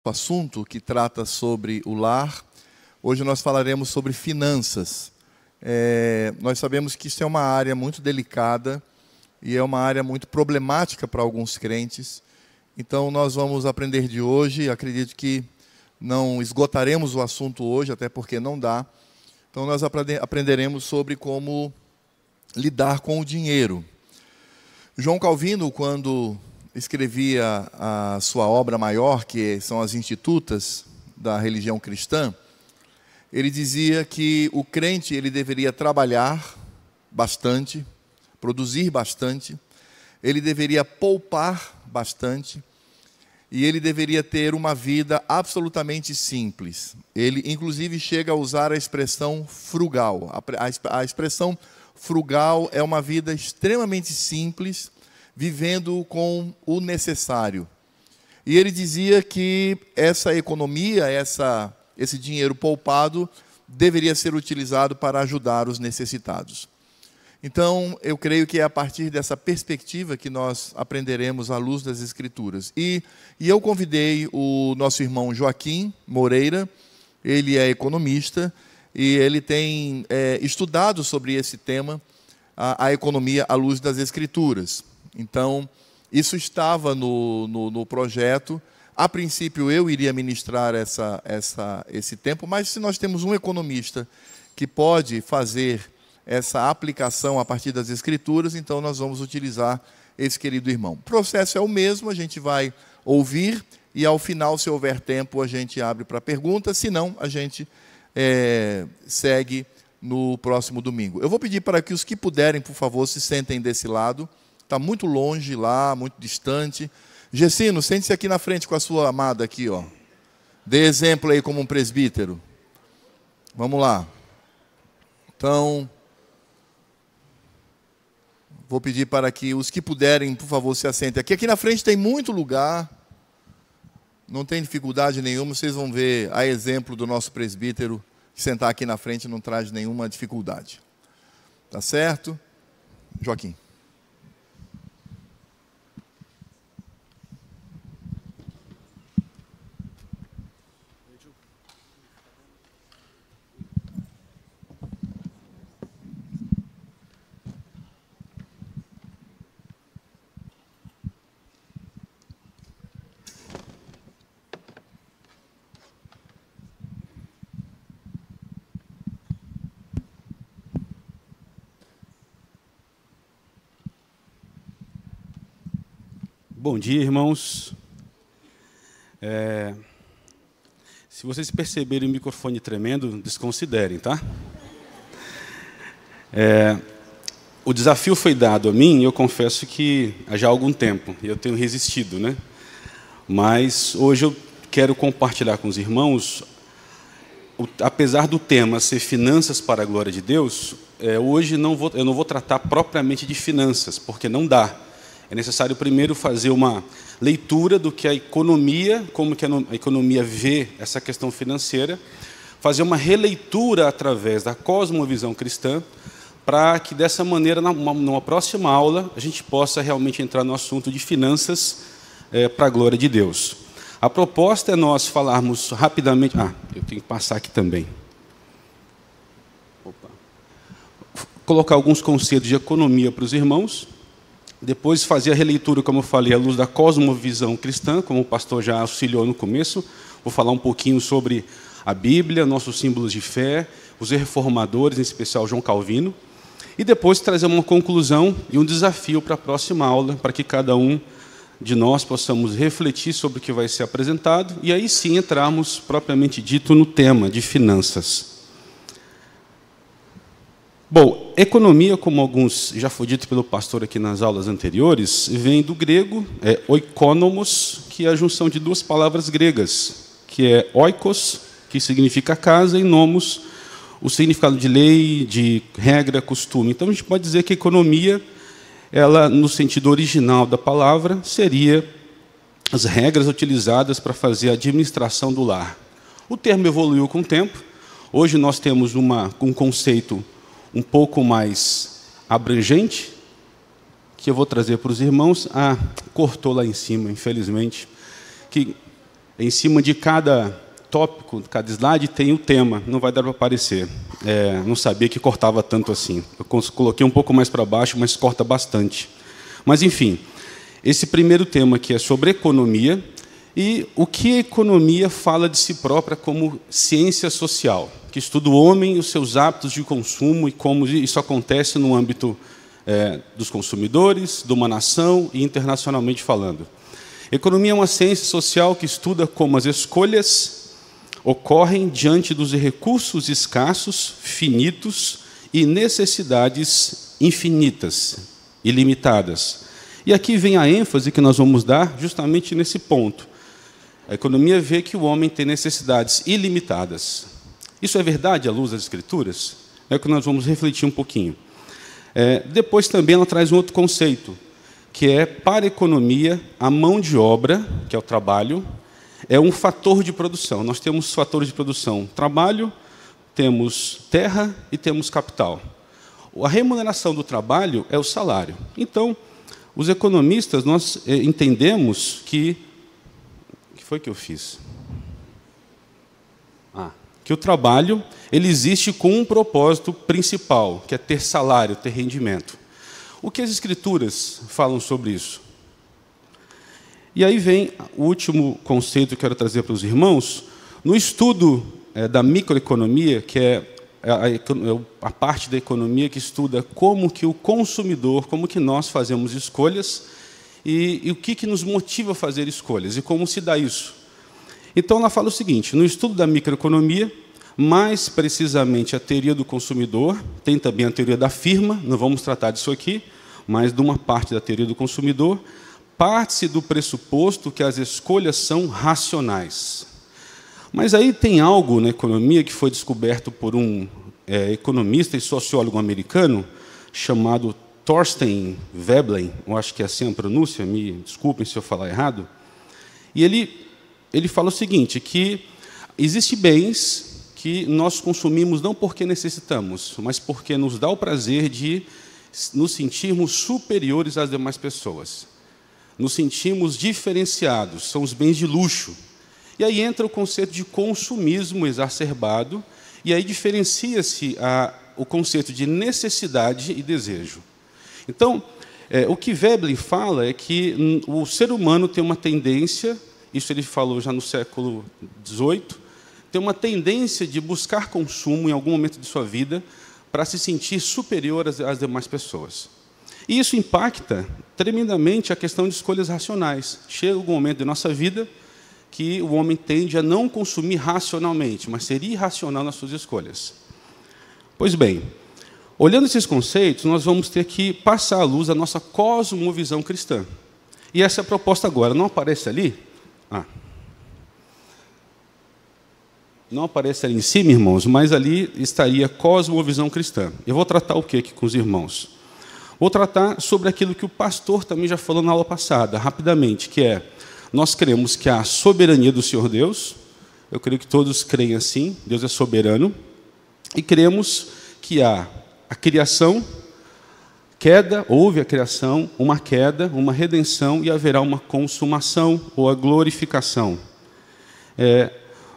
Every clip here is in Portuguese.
assunto que trata sobre o lar. Hoje nós falaremos sobre finanças. Nós sabemos que isso é uma área muito delicada e é uma área muito problemática para alguns crentes. Então nós vamos aprender de hoje. Acredito que não esgotaremos o assunto hoje, até porque não dá. Então nós aprenderemos sobre como lidar com o dinheiro. João Calvino, quando escrevia a sua obra maior, que são as Institutas da religião cristã, ele dizia que o crente ele deveria trabalhar bastante, produzir bastante, ele deveria poupar bastante e ele deveria ter uma vida absolutamente simples. Ele, inclusive, chega a usar a expressão frugal. A expressão frugal é uma vida extremamente simples, vivendo com o necessário. E ele dizia que essa economia, esse dinheiro poupado, deveria ser utilizado para ajudar os necessitados. Então, eu creio que é a partir dessa perspectiva que nós aprenderemos à luz das Escrituras. E eu convidei o nosso irmão Joaquim Moreira, ele é economista, e ele tem estudado sobre esse tema, a economia à luz das Escrituras. Então, isso estava no projeto. A princípio, eu iria ministrar esse tempo, mas se nós temos um economista que pode fazer essa aplicação a partir das Escrituras, então nós vamos utilizar esse querido irmão. O processo é o mesmo, a gente vai ouvir e, ao final, se houver tempo, a gente abre para perguntas, se não, a gente segue no próximo domingo. Eu vou pedir para que os que puderem, por favor, se sentem desse lado. Está muito longe lá, muito distante. Gessino, sente-se aqui na frente com a sua amada aqui, ó. Dê exemplo aí como um presbítero. Vamos lá. Então, vou pedir para que os que puderem, por favor, se assentem aqui. Aqui na frente tem muito lugar. Não tem dificuldade nenhuma. Vocês vão ver a exemplo do nosso presbítero. Sentar aqui na frente não traz nenhuma dificuldade. Tá certo? Joaquim. Bom dia, irmãos. Se vocês perceberem o microfone tremendo, desconsiderem, tá? O desafio foi dado a mim, e eu confesso que há já algum tempo, e eu tenho resistido, né? Mas hoje eu quero compartilhar com os irmãos, apesar do tema ser finanças para a glória de Deus, hoje eu não vou tratar propriamente de finanças, porque não dá. É necessário primeiro fazer uma leitura do que a economia, como que a economia vê essa questão financeira, fazer uma releitura através da cosmovisão cristã, para que dessa maneira, numa próxima aula, a gente possa realmente entrar no assunto de finanças para a glória de Deus. A proposta é nós falarmos rapidamente... eu tenho que passar aqui também. Colocar alguns conceitos de economia para os irmãos. Depois fazer a releitura, como eu falei, à luz da cosmovisão cristã, como o pastor já auxiliou no começo. Vou falar um pouquinho sobre a Bíblia, nossos símbolos de fé, os reformadores, em especial João Calvino. E depois trazer uma conclusão e um desafio para a próxima aula, para que cada um de nós possamos refletir sobre o que vai ser apresentado e aí sim entrarmos, propriamente dito, no tema de finanças. Bom, economia, como alguns já foi dito pelo pastor aqui nas aulas anteriores, vem do grego oikonomos, que é a junção de duas palavras gregas, que é oikos, que significa casa, e nomos, o significado de lei, de regra, costume. Então a gente pode dizer que a economia, ela, no sentido original da palavra, seria as regras utilizadas para fazer a administração do lar. O termo evoluiu com o tempo. Hoje nós temos um conceito um pouco mais abrangente, que eu vou trazer para os irmãos. Cortou lá em cima, infelizmente. Que em cima de cada tópico, cada slide, tem o tema. Não vai dar para aparecer. Não sabia que cortava tanto assim. Eu coloquei um pouco mais para baixo, mas corta bastante. Mas, enfim, esse primeiro tema aqui é sobre economia e o que a economia fala de si própria como ciência social, que estuda o homem e os seus hábitos de consumo e como isso acontece no âmbito dos consumidores, de uma nação e internacionalmente falando. Economia é uma ciência social que estuda como as escolhas ocorrem diante dos recursos escassos, finitos e necessidades infinitas, ilimitadas. E aqui vem a ênfase que nós vamos dar justamente nesse ponto. A economia vê que o homem tem necessidades ilimitadas. Isso é verdade à luz das Escrituras? É o que nós vamos refletir um pouquinho. Depois também ela traz um outro conceito, que é, para a economia, a mão de obra, que é o trabalho, é um fator de produção. Nós temos fatores de produção: trabalho, temos terra e temos capital. A remuneração do trabalho é o salário. Então, os economistas, nós entendemos que... O que foi que eu fiz? Que o trabalho ele existe com um propósito principal, que é ter salário, ter rendimento. O que as Escrituras falam sobre isso? E aí vem o último conceito que eu quero trazer para os irmãos. No estudo da microeconomia, que é a parte da economia que estuda como que o consumidor, como que nós fazemos escolhas e o que nos motiva a fazer escolhas e como se dá isso. Então, ela fala o seguinte: no estudo da microeconomia, mais precisamente a teoria do consumidor, tem também a teoria da firma, não vamos tratar disso aqui, mas de uma parte da teoria do consumidor, parte-se do pressuposto que as escolhas são racionais. Mas aí tem algo na economia que foi descoberto por um economista e sociólogo americano, chamado Thorstein Veblen, eu acho que é assim a pronúncia, me desculpem se eu falar errado, e ele fala o seguinte, que existem bens que nós consumimos não porque necessitamos, mas porque nos dá o prazer de nos sentirmos superiores às demais pessoas. Nos sentimos diferenciados, são os bens de luxo. E aí entra o conceito de consumismo exacerbado, e aí diferencia-se o conceito de necessidade e desejo. Então, o que Veblen fala é que o ser humano tem uma tendência, isso ele falou já no século XVIII, tem uma tendência de buscar consumo em algum momento de sua vida para se sentir superior às demais pessoas. E isso impacta tremendamente a questão de escolhas racionais. Chega algum momento de nossa vida que o homem tende a não consumir racionalmente, mas ser irracional nas suas escolhas. Pois bem, olhando esses conceitos, nós vamos ter que passar à luz a nossa cosmovisão cristã. E essa é a proposta agora. Não aparece ali? Não aparece ali em cima, irmãos, mas ali estaria cosmovisão cristã. Eu vou tratar o que aqui com os irmãos? Vou tratar sobre aquilo que o pastor também já falou na aula passada, rapidamente, que é, nós cremos que há a soberania do Senhor Deus, eu creio que todos creem assim, Deus é soberano, e cremos que há a criação, queda, houve a criação, uma queda, uma redenção, e haverá uma consumação, ou a glorificação.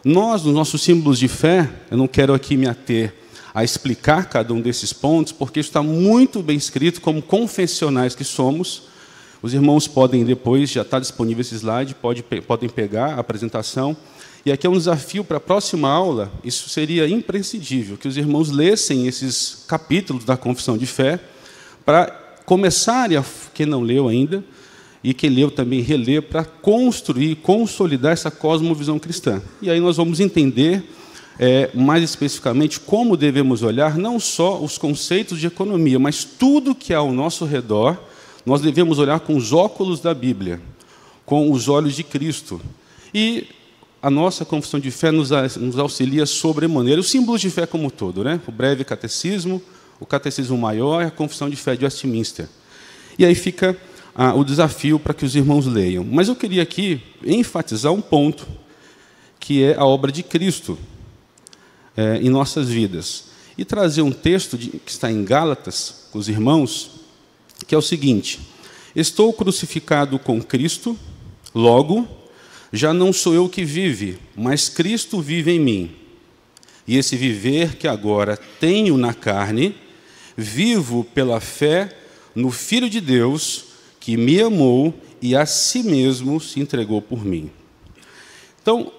Nós, nos nossos símbolos de fé, eu não quero aqui me ater a explicar cada um desses pontos, porque isso está muito bem escrito, como confessionais que somos. Os irmãos podem depois, já está disponível esse slide, podem pegar a apresentação. E aqui é um desafio para a próxima aula, isso seria imprescindível, que os irmãos lessem esses capítulos da confissão de fé, para começarem, quem não leu ainda, e quem leu também reler, para construir, consolidar essa cosmovisão cristã. E aí nós vamos entender, mais especificamente, como devemos olhar não só os conceitos de economia, mas tudo que há ao nosso redor, nós devemos olhar com os óculos da Bíblia, com os olhos de Cristo. E a nossa confissão de fé nos auxilia sobremaneira. Os símbolos de fé como um todo, né? O breve catecismo, o catecismo maior e a confissão de fé de Westminster. E aí fica o desafio para que os irmãos leiam. Mas eu queria aqui enfatizar um ponto, que é a obra de Cristo em nossas vidas. E trazer um texto que está em Gálatas, com os irmãos, que é o seguinte: estou crucificado com Cristo, logo, Já não sou eu que vive, mas Cristo vive em mim. E esse viver que agora tenho na carne, vivo pela fé no Filho de Deus, que me amou e a si mesmo se entregou por mim. Então,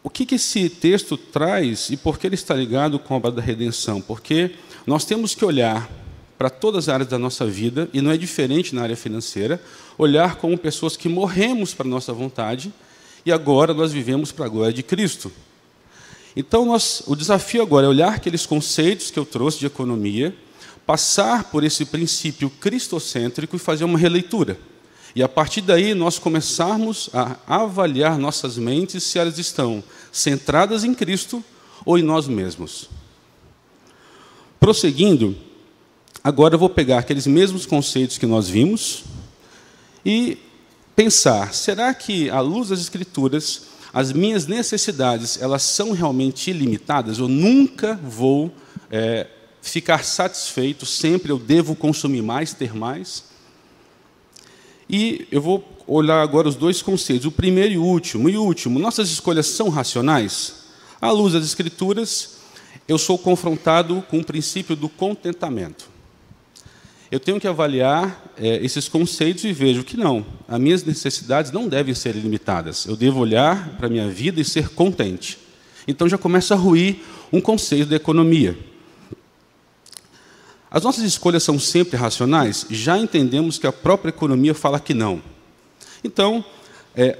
o que esse texto traz e por que ele está ligado com a obra da redenção? Porque nós temos que olhar para todas as áreas da nossa vida, e não é diferente na área financeira, olhar como pessoas que morremos para a nossa vontade e agora nós vivemos para a glória de Cristo. Então, o desafio agora é olhar aqueles conceitos que eu trouxe de economia, passar por esse princípio cristocêntrico e fazer uma releitura. E, a partir daí, nós começarmos a avaliar nossas mentes se elas estão centradas em Cristo ou em nós mesmos. Prosseguindo, agora eu vou pegar aqueles mesmos conceitos que nós vimos e pensar, será que, à luz das Escrituras, as minhas necessidades elas são realmente ilimitadas? Eu nunca vou ficar satisfeito, sempre eu devo consumir mais, ter mais? E eu vou olhar agora os dois conceitos, o primeiro e o último. Nossas escolhas são racionais? À luz das Escrituras, eu sou confrontado com o princípio do contentamento. Eu tenho que avaliar esses conceitos e vejo que não, as minhas necessidades não devem ser ilimitadas. Eu devo olhar para a minha vida e ser contente. Então já começa a ruir um conceito da economia. As nossas escolhas são sempre racionais? Já entendemos que a própria economia fala que não. Então,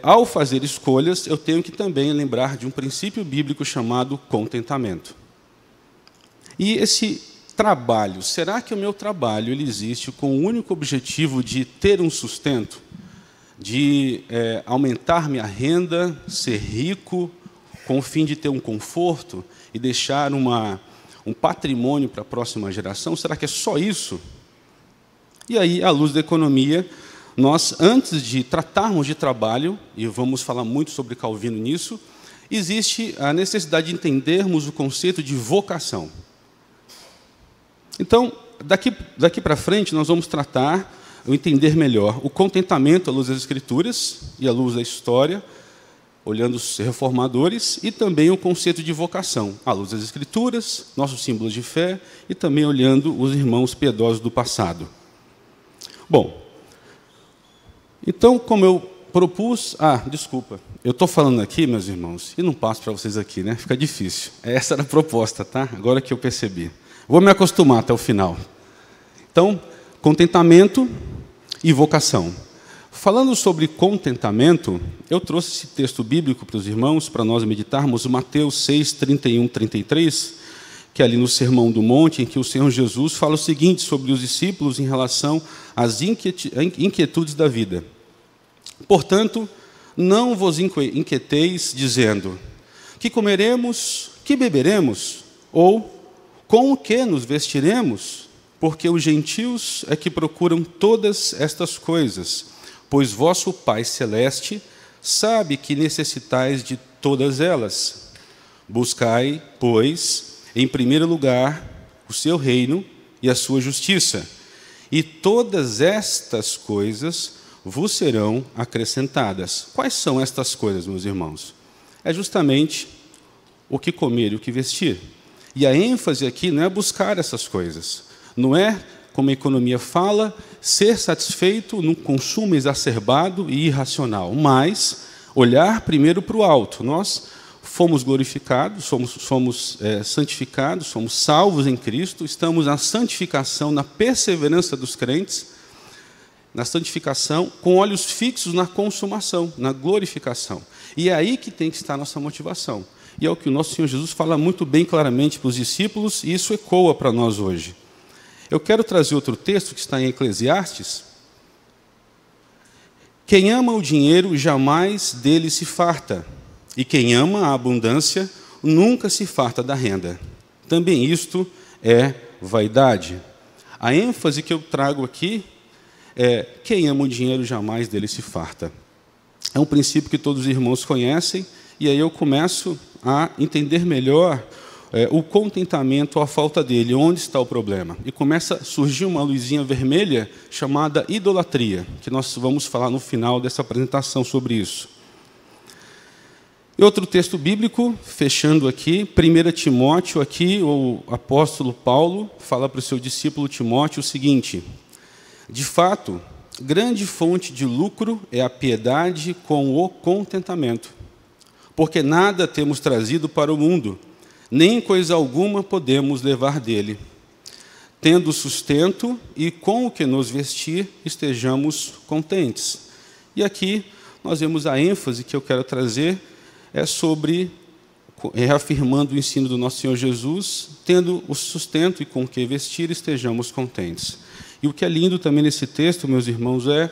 ao fazer escolhas, eu tenho que também lembrar de um princípio bíblico chamado contentamento. E esse trabalho, será que o meu trabalho ele existe com o único objetivo de ter um sustento, de aumentar minha renda, ser rico, com o fim de ter um conforto e deixar um patrimônio para a próxima geração? Será que é só isso? E aí, à luz da economia, nós, antes de tratarmos de trabalho, e vamos falar muito sobre Calvino nisso, existe a necessidade de entendermos o conceito de vocação. Então, daqui para frente, nós vamos tratar, entender melhor, o contentamento à luz das Escrituras e à luz da história, olhando os reformadores, e também o conceito de vocação, à luz das Escrituras, nossos símbolos de fé, e também olhando os irmãos piedosos do passado. Bom, então, como eu propus... desculpa, eu estou falando aqui, meus irmãos, e não passo para vocês aqui, né? Fica difícil. Essa era a proposta, tá? Agora que eu percebi. Vou me acostumar até o final. Então, contentamento e vocação. Falando sobre contentamento, eu trouxe esse texto bíblico para os irmãos, para nós meditarmos, Mateus 6, 31, 33, que é ali no Sermão do Monte, em que o Senhor Jesus fala o seguinte sobre os discípulos em relação às inquietudes da vida. Portanto, não vos inquieteis, dizendo, que comeremos, que beberemos, ou com o que nos vestiremos? Porque os gentios é que procuram todas estas coisas, pois vosso Pai Celeste sabe que necessitais de todas elas. Buscai, pois, em primeiro lugar, o seu reino e a sua justiça, e todas estas coisas vos serão acrescentadas. Quais são estas coisas, meus irmãos? É justamente o que comer e o que vestir. E a ênfase aqui não é buscar essas coisas, não é, como a economia fala, ser satisfeito num consumo exacerbado e irracional, mas olhar primeiro para o alto. Nós fomos glorificados, somos santificados, somos salvos em Cristo, estamos na santificação, na perseverança dos crentes, na santificação, com olhos fixos na consumação, na glorificação. E é aí que tem que estar a nossa motivação. E é o que o nosso Senhor Jesus fala muito bem claramente para os discípulos, e isso ecoa para nós hoje. Eu quero trazer outro texto que está em Eclesiastes. Quem ama o dinheiro jamais dele se farta, e quem ama a abundância nunca se farta da renda. Também isto é vaidade. A ênfase que eu trago aqui é quem ama o dinheiro jamais dele se farta. É um princípio que todos os irmãos conhecem, e aí eu começo a entender melhor o contentamento ou a falta dele, onde está o problema. E começa a surgir uma luzinha vermelha chamada idolatria, que nós vamos falar no final dessa apresentação sobre isso. E outro texto bíblico, fechando aqui, 1 Timóteo, aqui o apóstolo Paulo fala para o seu discípulo Timóteo o seguinte: de fato, grande fonte de lucro é a piedade com o contentamento, porque nada temos trazido para o mundo, nem coisa alguma podemos levar dele. Tendo sustento e com o que nos vestir, estejamos contentes. E aqui nós vemos a ênfase que eu quero trazer, é sobre, reafirmando o ensino do nosso Senhor Jesus, tendo o sustento e com o que vestir, estejamos contentes. E o que é lindo também nesse texto, meus irmãos, é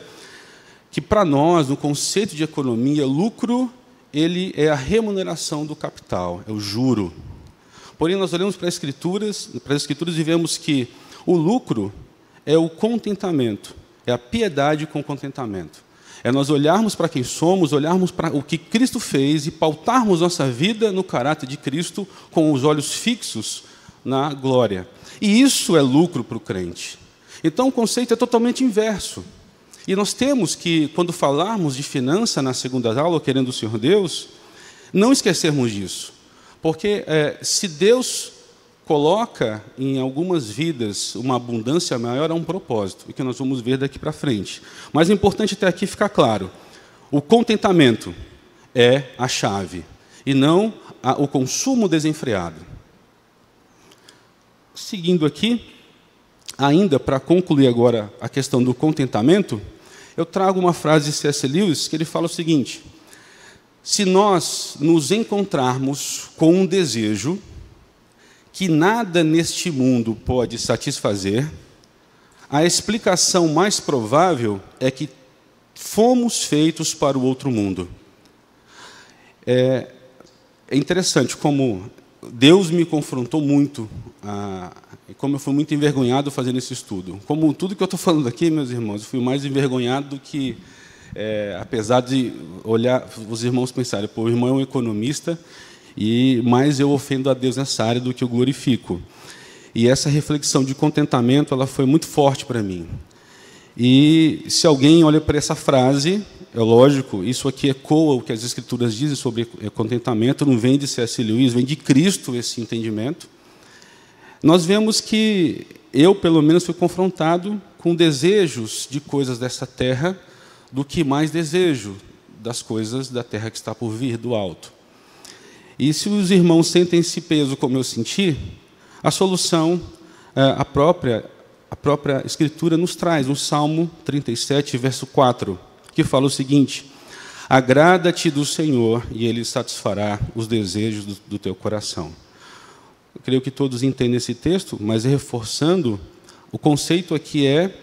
que para nós, no conceito de economia, lucro, ele é a remuneração do capital, é o juro. Porém, nós olhamos para as Escrituras e vemos que o lucro é o contentamento, é a piedade com contentamento. É nós olharmos para quem somos, olharmos para o que Cristo fez e pautarmos nossa vida no caráter de Cristo com os olhos fixos na glória. E isso é lucro para o crente. Então, o conceito é totalmente inverso. E nós temos que, quando falarmos de finança na segunda aula, querendo o Senhor Deus, não esquecermos disso. Porque se Deus coloca em algumas vidas uma abundância maior, é um propósito, e que nós vamos ver daqui para frente. Mas é importante até aqui ficar claro, o contentamento é a chave, e não o consumo desenfreado. Seguindo aqui, ainda para concluir agora a questão do contentamento, eu trago uma frase de C.S. Lewis, que ele fala o seguinte: se nós nos encontrarmos com um desejo que nada neste mundo pode satisfazer, a explicação mais provável é que fomos feitos para o outro mundo. É interessante como Deus me confrontou muito, como eu fui muito envergonhado fazendo esse estudo. Como tudo que eu estou falando aqui, meus irmãos, eu fui mais envergonhado do que, apesar de olhar, os irmãos pensarem, pô, o irmão é um economista, e mais eu ofendo a Deus nessa área do que eu glorifico. E essa reflexão de contentamento, ela foi muito forte para mim. E se alguém olha para essa frase, é lógico, isso aqui ecoa o que as Escrituras dizem sobre contentamento, não vem de C.S. Lewis, vem de Cristo esse entendimento. Nós vemos que eu, pelo menos, fui confrontado com desejos de coisas dessa terra do que mais desejo das coisas da terra que está por vir, do alto. E se os irmãos sentem esse peso como eu senti, a solução, a própria Escritura nos traz, no Salmo 37, verso 4, que fala o seguinte: agrada-te do Senhor e Ele satisfará os desejos do teu coração. Eu creio que todos entendem esse texto, mas reforçando, o conceito aqui é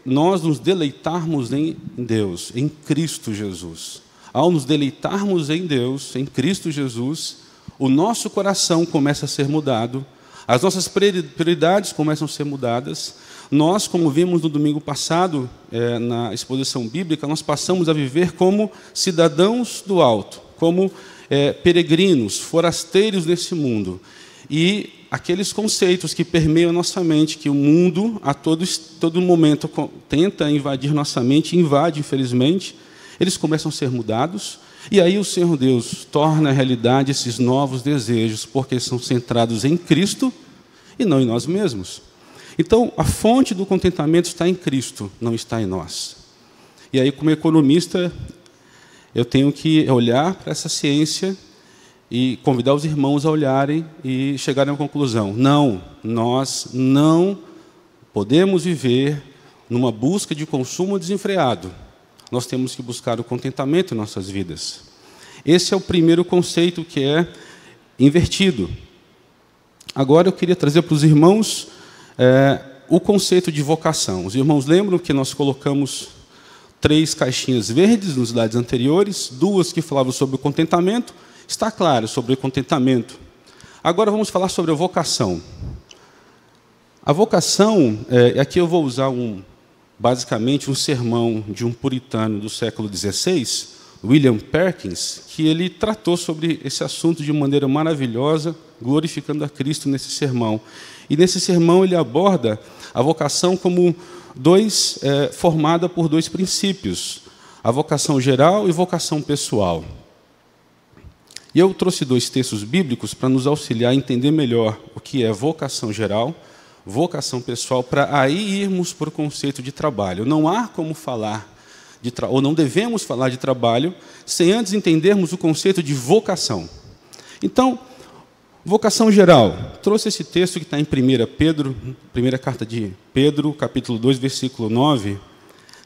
nós nos deleitarmos em Deus, em Cristo Jesus. Ao nos deleitarmos em Deus, em Cristo Jesus, o nosso coração começa a ser mudado, as nossas prioridades começam a ser mudadas. Nós, como vimos no domingo passado, na exposição bíblica, nós passamos a viver como cidadãos do alto, como peregrinos, forasteiros nesse mundo. E aqueles conceitos que permeiam a nossa mente, que o mundo, a todo momento, tenta invadir nossa mente, invade, infelizmente, eles começam a ser mudados, e aí o Senhor Deus torna a realidade esses novos desejos, porque são centrados em Cristo e não em nós mesmos. Então, a fonte do contentamento está em Cristo, não está em nós. E aí, como economista, eu tenho que olhar para essa ciência e convidar os irmãos a olharem e chegarem à conclusão: não, nós não podemos viver numa busca de consumo desenfreado. Nós temos que buscar o contentamento em nossas vidas. Esse é o primeiro conceito que é invertido. Agora eu queria trazer para os irmãos o conceito de vocação. Os irmãos lembram que nós colocamos 3 caixinhas verdes nos slides anteriores, 2 que falavam sobre o contentamento. Está claro sobre o contentamento. Agora vamos falar sobre a vocação. A vocação, aqui eu vou usar basicamente um sermão de um puritano do século XVI, William Perkins, que ele tratou sobre esse assunto de maneira maravilhosa, glorificando a Cristo nesse sermão. E nesse sermão ele aborda a vocação como formada por 2 princípios: a vocação geral e vocação pessoal. E eu trouxe 2 textos bíblicos para nos auxiliar a entender melhor o que é vocação geral, vocação pessoal, para aí irmos para o conceito de trabalho. Não há como falar, ou não devemos falar de trabalho, sem antes entendermos o conceito de vocação. Então, vocação geral. Trouxe esse texto que está em 1 Pedro, primeira carta de Pedro, capítulo 2, versículo 9,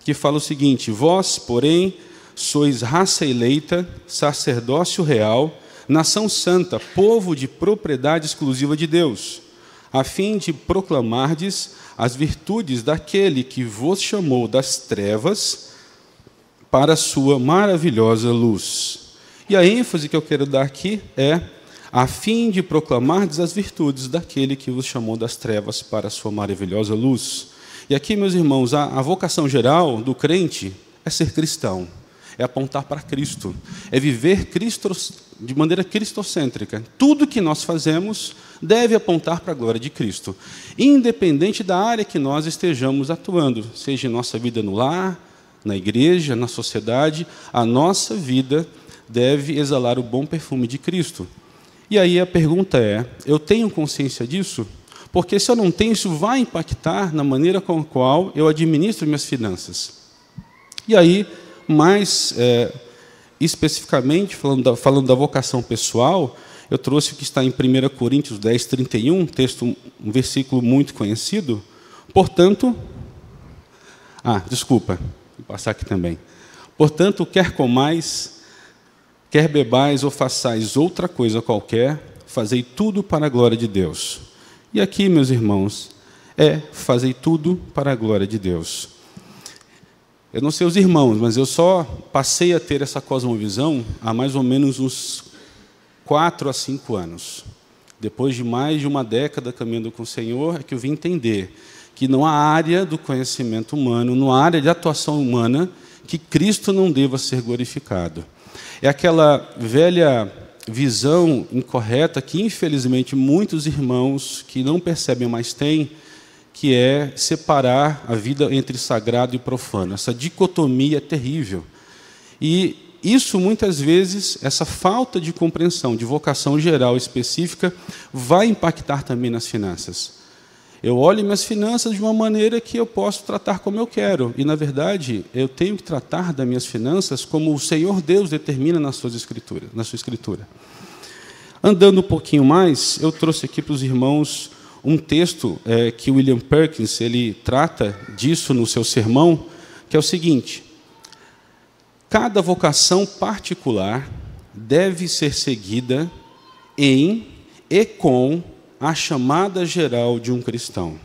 que fala o seguinte: vós, porém, sois raça eleita, sacerdócio real, nação santa, povo de propriedade exclusiva de Deus, a fim de proclamardes as virtudes daquele que vos chamou das trevas para a sua maravilhosa luz. E a ênfase que eu quero dar aqui é a fim de proclamardes as virtudes daquele que vos chamou das trevas para a sua maravilhosa luz. E aqui, meus irmãos, a vocação geral do crente é ser cristão, é apontar para Cristo, é viver Cristo de maneira cristocêntrica. Tudo que nós fazemos deve apontar para a glória de Cristo, independente da área que nós estejamos atuando, seja em nossa vida no lar, na igreja, na sociedade, a nossa vida deve exalar o bom perfume de Cristo. E aí a pergunta é, eu tenho consciência disso? Porque se eu não tenho, isso vai impactar na maneira com a qual eu administro minhas finanças. E aí, mais especificamente, falando da vocação pessoal, eu trouxe o que está em 1 Coríntios 10, 31, um versículo muito conhecido. Portanto, vou passar aqui também. Portanto, quer comais, quer bebais ou façais outra coisa qualquer, fazei tudo para a glória de Deus. E aqui, meus irmãos, fazei tudo para a glória de Deus. Eu não sei os irmãos, mas eu só passei a ter essa cosmovisão há mais ou menos uns 4 a 5 anos. Depois de mais de uma década caminhando com o Senhor, é que eu vim entender que não há área do conhecimento humano, não há área de atuação humana que Cristo não deva ser glorificado. É aquela velha visão incorreta que, infelizmente, muitos irmãos que não percebem mais têm, que é separar a vida entre sagrado e profano. Essa dicotomia é terrível. E isso, muitas vezes, essa falta de compreensão, de vocação geral específica, vai impactar também nas finanças. Eu olho minhas finanças de uma maneira que eu posso tratar como eu quero. E, na verdade, eu tenho que tratar das minhas finanças como o Senhor Deus determina na sua Escritura. Andando um pouquinho mais, eu trouxe aqui para os irmãos um texto que William Perkins ele trata disso no seu sermão, que é o seguinte: cada vocação particular deve ser seguida em e com a chamada geral de um cristão.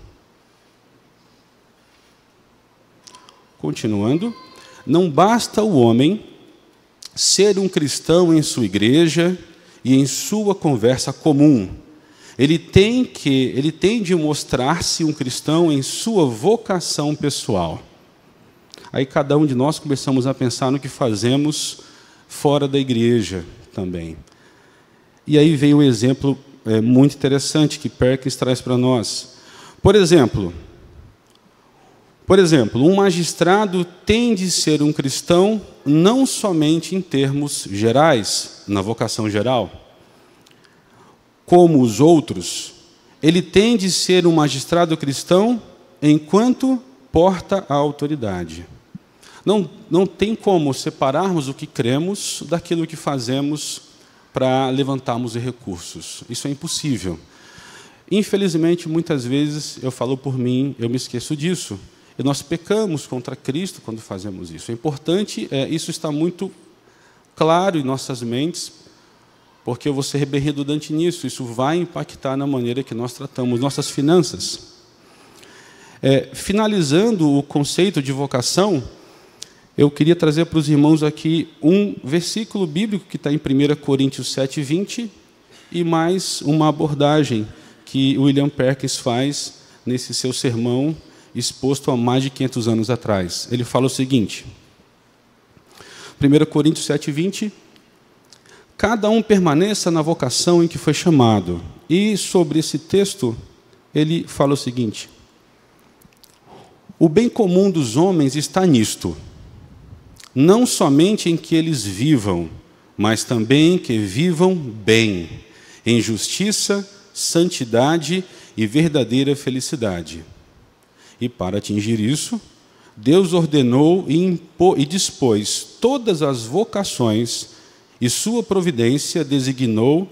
Continuando, não basta o homem ser um cristão em sua igreja e em sua conversa comum. Ele tem de mostrar-se um cristão em sua vocação pessoal. Aí cada um de nós começamos a pensar no que fazemos fora da igreja também. E aí vem um exemplo muito interessante que Perkins traz para nós. Por exemplo, um magistrado tem de ser um cristão não somente em termos gerais, na vocação geral, como os outros, ele tem de ser um magistrado cristão enquanto porta a autoridade. Não tem como separarmos o que cremos daquilo que fazemos para levantarmos recursos. Isso é impossível. Infelizmente, muitas vezes, eu falo por mim, eu me esqueço disso. E nós pecamos contra Cristo quando fazemos isso. É importante, isso está muito claro em nossas mentes, porque eu vou ser bem redundante nisso. Isso vai impactar na maneira que nós tratamos nossas finanças. Finalizando o conceito de vocação, eu queria trazer para os irmãos aqui um versículo bíblico que está em 1 Coríntios 7, 20, e mais uma abordagem que William Perkins faz nesse seu sermão, exposto há mais de 500 anos atrás. Ele fala o seguinte, 1 Coríntios 7, 20, cada um permaneça na vocação em que foi chamado. E sobre esse texto, ele fala o seguinte, o bem comum dos homens está nisto, não somente em que eles vivam, mas também que vivam bem, em justiça, santidade e verdadeira felicidade. E para atingir isso, Deus ordenou e dispôs todas as vocações e sua providência designou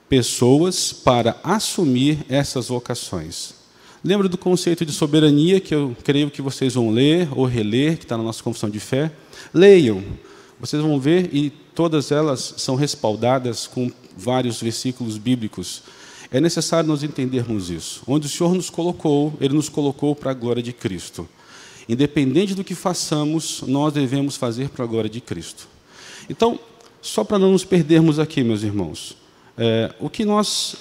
pessoas para assumir essas vocações. Lembra do conceito de soberania, que eu creio que vocês vão ler ou reler, que está na nossa confissão de fé? Leiam, vocês vão ver, e todas elas são respaldadas com vários versículos bíblicos. É necessário nós entendermos isso. Onde o Senhor nos colocou, Ele nos colocou para a glória de Cristo. Independente do que façamos, nós devemos fazer para a glória de Cristo. Então, só para não nos perdermos aqui, meus irmãos, o que nós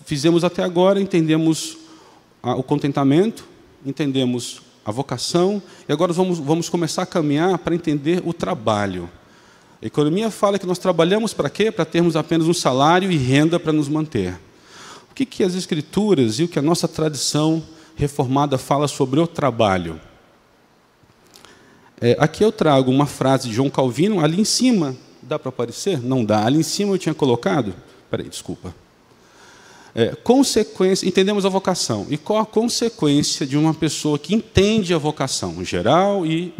fizemos até agora, entendemos o contentamento, entendemos a vocação, e agora vamos começar a caminhar para entender o trabalho. A economia fala que nós trabalhamos para quê? Para termos apenas um salário e renda para nos manter. O que as Escrituras e o que a nossa tradição reformada fala sobre o trabalho? Aqui eu trago uma frase de João Calvino, ali em cima, dá para aparecer? Não dá. Ali em cima eu tinha colocado, peraí, desculpa. Consequência, entendemos a vocação. E qual a consequência de uma pessoa que entende a vocação geral e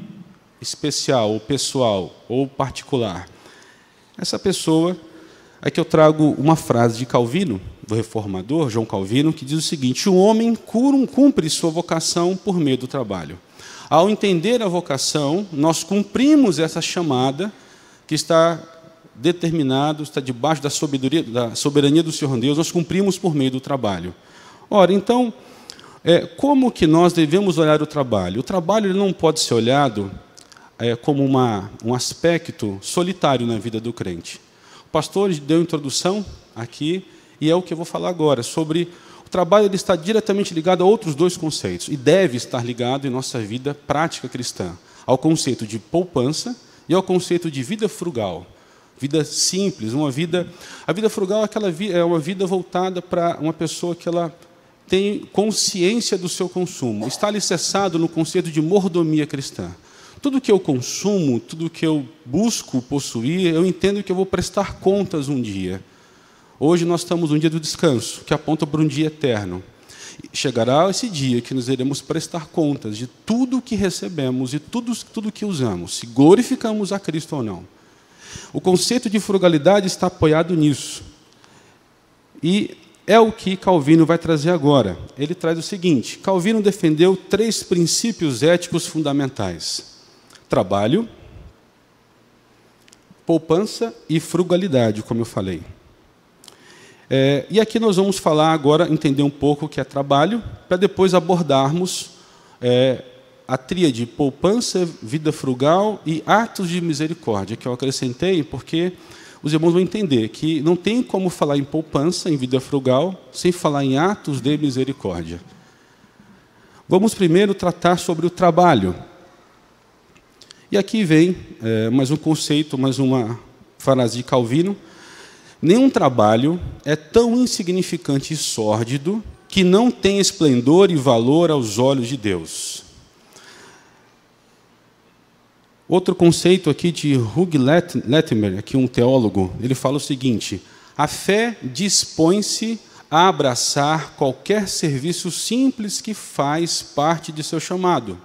especial, ou pessoal, ou particular? Essa pessoa, aqui eu trago uma frase de Calvino, do reformador, João Calvino, que diz o seguinte: o homem cumpre sua vocação por meio do trabalho. Ao entender a vocação, nós cumprimos essa chamada que está determinado, está debaixo da soberania do Senhor Deus, nós cumprimos por meio do trabalho. Ora, então, como que nós devemos olhar o trabalho? O trabalho ele não pode ser olhado como um aspecto solitário na vida do crente. O pastor deu introdução aqui, e é o que eu vou falar agora, sobre o trabalho. Ele está diretamente ligado a outros dois conceitos, e deve estar ligado em nossa vida prática cristã, ao conceito de poupança e ao conceito de vida frugal. Vida simples, a vida frugal é uma vida voltada para uma pessoa que ela tem consciência do seu consumo, está alicerçado no conceito de mordomia cristã. Tudo que eu consumo, tudo que eu busco possuir, eu entendo que eu vou prestar contas um dia. Hoje nós estamos num dia do descanso, que aponta para um dia eterno. Chegará esse dia que nós iremos prestar contas de tudo que recebemos e tudo que usamos, se glorificamos a Cristo ou não. O conceito de frugalidade está apoiado nisso. E é o que Calvino vai trazer agora. Ele traz o seguinte: Calvino defendeu 3 princípios éticos fundamentais: trabalho, poupança e frugalidade, como eu falei. E aqui nós vamos falar agora, entender um pouco o que é trabalho, para depois abordarmos a tríade poupança, vida frugal e atos de misericórdia, que eu acrescentei porque os irmãos vão entender que não tem como falar em poupança, em vida frugal, sem falar em atos de misericórdia. Vamos primeiro tratar sobre o trabalho. E aqui vem mais um conceito, mais uma frase de Calvino: nenhum trabalho é tão insignificante e sórdido que não tem esplendor e valor aos olhos de Deus. Outro conceito aqui de Hugh Latimer, aqui um teólogo, ele fala o seguinte: a fé dispõe-se a abraçar qualquer serviço simples que faz parte de seu chamado,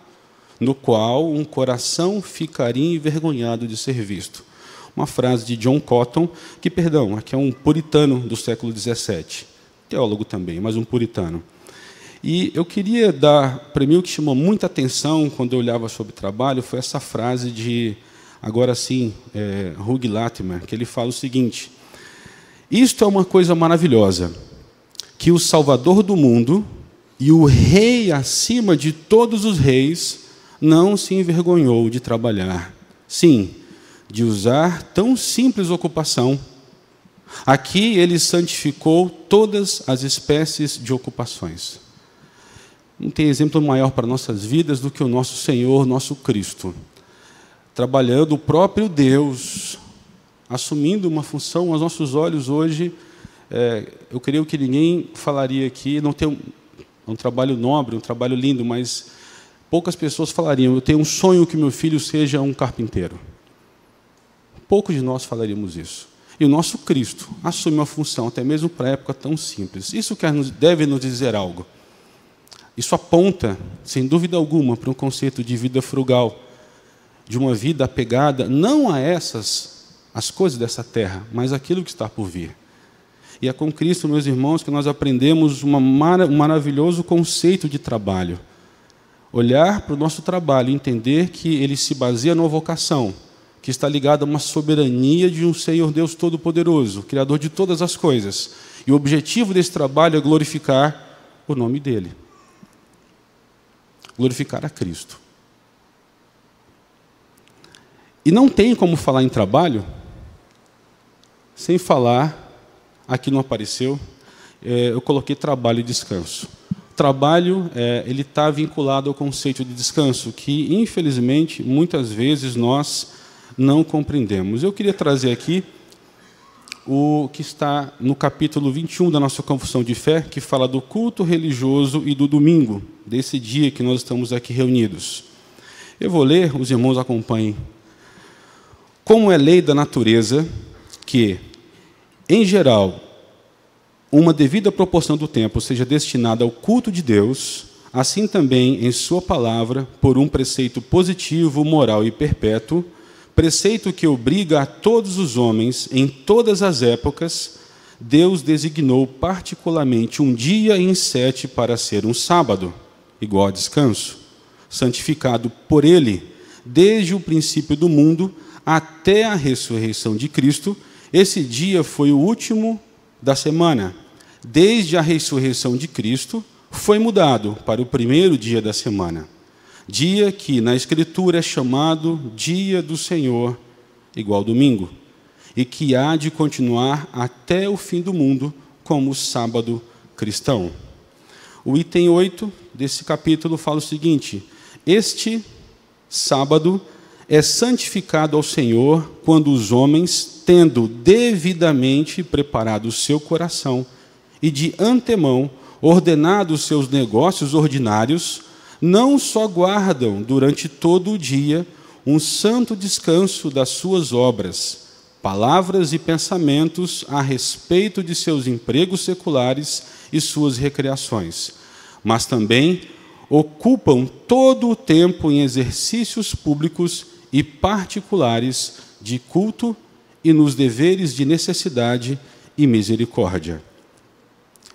no qual um coração ficaria envergonhado de ser visto. Uma frase de John Cotton, aqui é um puritano do século XVII, teólogo também, mas um puritano. E eu queria dar, para mim, o que chamou muita atenção quando eu olhava sobre trabalho foi essa frase de, agora sim, Hugh Latimer, que ele fala o seguinte: isto é uma coisa maravilhosa, que o Salvador do mundo e o Rei acima de todos os reis não se envergonhou de trabalhar, sim, de usar tão simples ocupação. Aqui ele santificou todas as espécies de ocupações. Não tem exemplo maior para nossas vidas do que o nosso Senhor, nosso Cristo, trabalhando o próprio Deus, assumindo uma função aos nossos olhos hoje. Eu creio que ninguém falaria aqui, não tem um trabalho nobre, um trabalho lindo, mas poucas pessoas falariam: eu tenho um sonho que meu filho seja um carpinteiro. poucos de nós falaríamos isso. E o nosso Cristo assume uma função, até mesmo para a época tão simples. Isso deve nos dizer algo. Isso aponta, sem dúvida alguma, para um conceito de vida frugal, de uma vida apegada não a as coisas dessa terra, mas aquilo que está por vir. E é com Cristo, meus irmãos, que nós aprendemos um maravilhoso conceito de trabalho. Olhar para o nosso trabalho e entender que ele se baseia numa vocação, que está ligada a uma soberania de um Senhor Deus Todo-Poderoso, Criador de todas as coisas. E o objetivo desse trabalho é glorificar o nome dEle. Glorificar a Cristo. E não tem como falar em trabalho sem falar, aqui não apareceu, eu coloquei trabalho e descanso. Trabalho, ele está vinculado ao conceito de descanso, que, infelizmente, muitas vezes nós não compreendemos. Eu queria trazer aqui o que está no capítulo 21 da nossa Confissão de Fé, que fala do culto religioso e do domingo, desse dia que nós estamos aqui reunidos. Eu vou ler, os irmãos acompanhem. Como é lei da natureza que, em geral, uma devida proporção do tempo seja destinada ao culto de Deus, assim também, em sua palavra, por um preceito positivo, moral e perpétuo, preceito que obriga a todos os homens, em todas as épocas, Deus designou particularmente um dia em 7 para ser um sábado, igual a descanso, santificado por Ele, desde o princípio do mundo até a ressurreição de Cristo. Esse dia foi o último da semana. Desde a ressurreição de Cristo, foi mudado para o primeiro dia da semana. Dia que na Escritura é chamado Dia do Senhor, igual domingo, e que há de continuar até o fim do mundo como o sábado cristão. O item 8 desse capítulo fala o seguinte: este sábado é santificado ao Senhor quando os homens, tendo devidamente preparado o seu coração e de antemão ordenado os seus negócios ordinários, não só guardam durante todo o dia um santo descanso das suas obras, palavras e pensamentos a respeito de seus empregos seculares e suas recreações, mas também ocupam todo o tempo em exercícios públicos e particulares de culto e nos deveres de necessidade e misericórdia.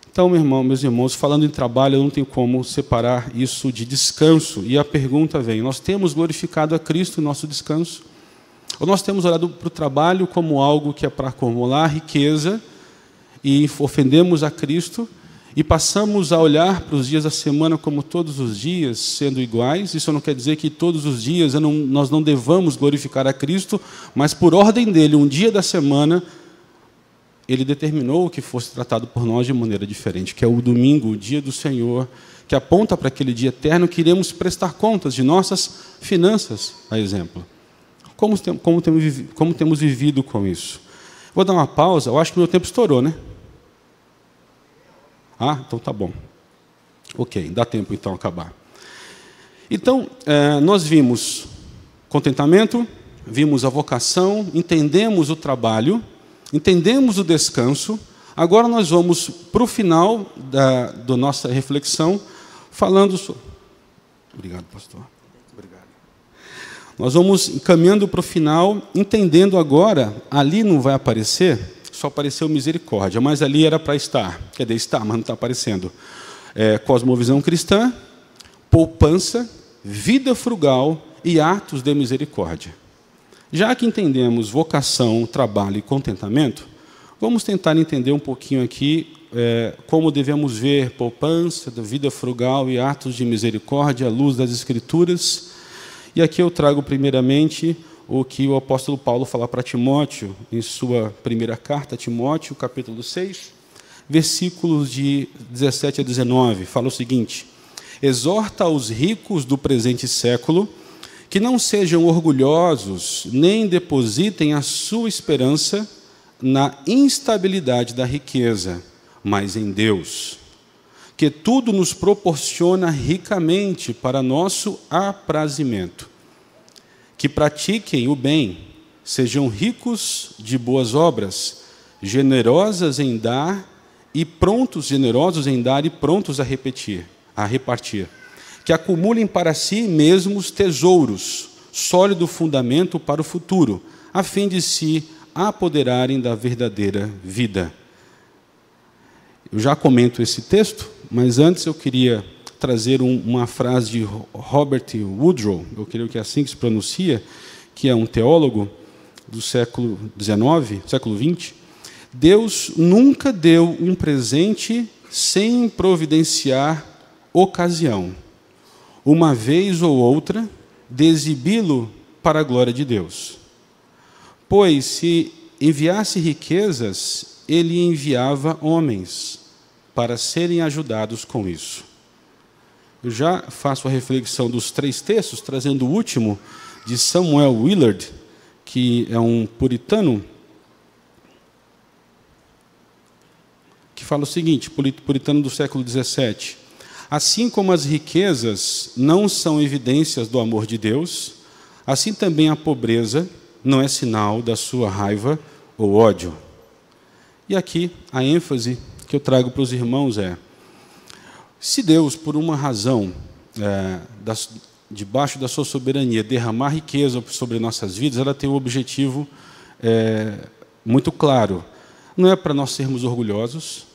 Então, meus irmãos, falando em trabalho, eu não tenho como separar isso de descanso. E a pergunta vem: nós temos glorificado a Cristo no nosso descanso? Ou nós temos olhado para o trabalho como algo que é para acumular riqueza e ofendemos a Cristo e passamos a olhar para os dias da semana como todos os dias sendo iguais? Isso não quer dizer que todos os dias nós não devamos glorificar a Cristo, mas por ordem dele, um dia da semana, ele determinou que fosse tratado por nós de maneira diferente, que é o domingo, o dia do Senhor, que aponta para aquele dia eterno que iremos prestar contas de nossas finanças, a exemplo. Como temos vivido com isso? Vou dar uma pausa, eu acho que o meu tempo estourou, né? Ah, então tá bom. Ok, dá tempo então acabar. Então, nós vimos contentamento, vimos a vocação, entendemos o trabalho, entendemos o descanso. Agora nós vamos para o final da nossa reflexão, falando sobre... Obrigado, pastor. Obrigado. Nós vamos caminhando para o final, entendendo agora, ali não vai aparecer, só apareceu misericórdia, mas ali era para estar. Quer dizer, está, mas não está aparecendo. Cosmovisão cristã, poupança, vida frugal e atos de misericórdia. Já que entendemos vocação, trabalho e contentamento, vamos tentar entender um pouquinho aqui como devemos ver poupança, vida frugal e atos de misericórdia à luz das Escrituras. E aqui eu trago primeiramente o que o apóstolo Paulo fala para Timóteo, em sua primeira carta a Timóteo, capítulo 6, versículos de 17 a 19, fala o seguinte: exorta aos ricos do presente século que não sejam orgulhosos, nem depositem a sua esperança na instabilidade da riqueza, mas em Deus, que tudo nos proporciona ricamente para nosso aprazimento. Que pratiquem o bem, sejam ricos de boas obras, generosos em dar e prontos a repartir, que acumulem para si mesmos tesouros, sólido fundamento para o futuro, a fim de se apoderarem da verdadeira vida. Eu já comento esse texto, mas antes eu queria trazer uma frase de Robert Woodrow, eu creio que é assim que se pronuncia, que é um teólogo do século XIX, século XX. Deus nunca deu um presente sem providenciar ocasião, uma vez ou outra, de exibi-lo para a glória de Deus. Pois, se enviasse riquezas, ele enviava homens para serem ajudados com isso. Eu já faço a reflexão dos 3 textos, trazendo o último, de Samuel Willard, que é um puritano, que fala o seguinte, puritano do século XVII: assim como as riquezas não são evidências do amor de Deus, assim também a pobreza não é sinal da sua raiva ou ódio. E aqui a ênfase que eu trago para os irmãos é: se Deus, por uma razão, debaixo da sua soberania, derramar riqueza sobre nossas vidas, ela tem um objetivo muito claro. Não é para nós sermos orgulhosos,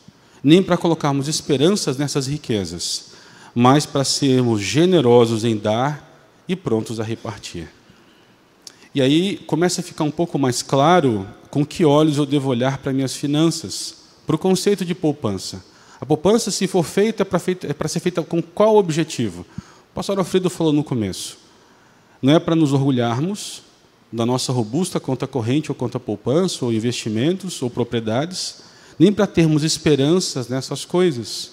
nem para colocarmos esperanças nessas riquezas, mas para sermos generosos em dar e prontos a repartir. E aí começa a ficar um pouco mais claro com que olhos eu devo olhar para minhas finanças, para o conceito de poupança. A poupança, se for feita, é para ser feita com qual objetivo? O pastor Alfredo falou no começo. Não é para nos orgulharmos da nossa robusta conta corrente ou conta poupança, ou investimentos, ou propriedades, nem para termos esperanças nessas coisas,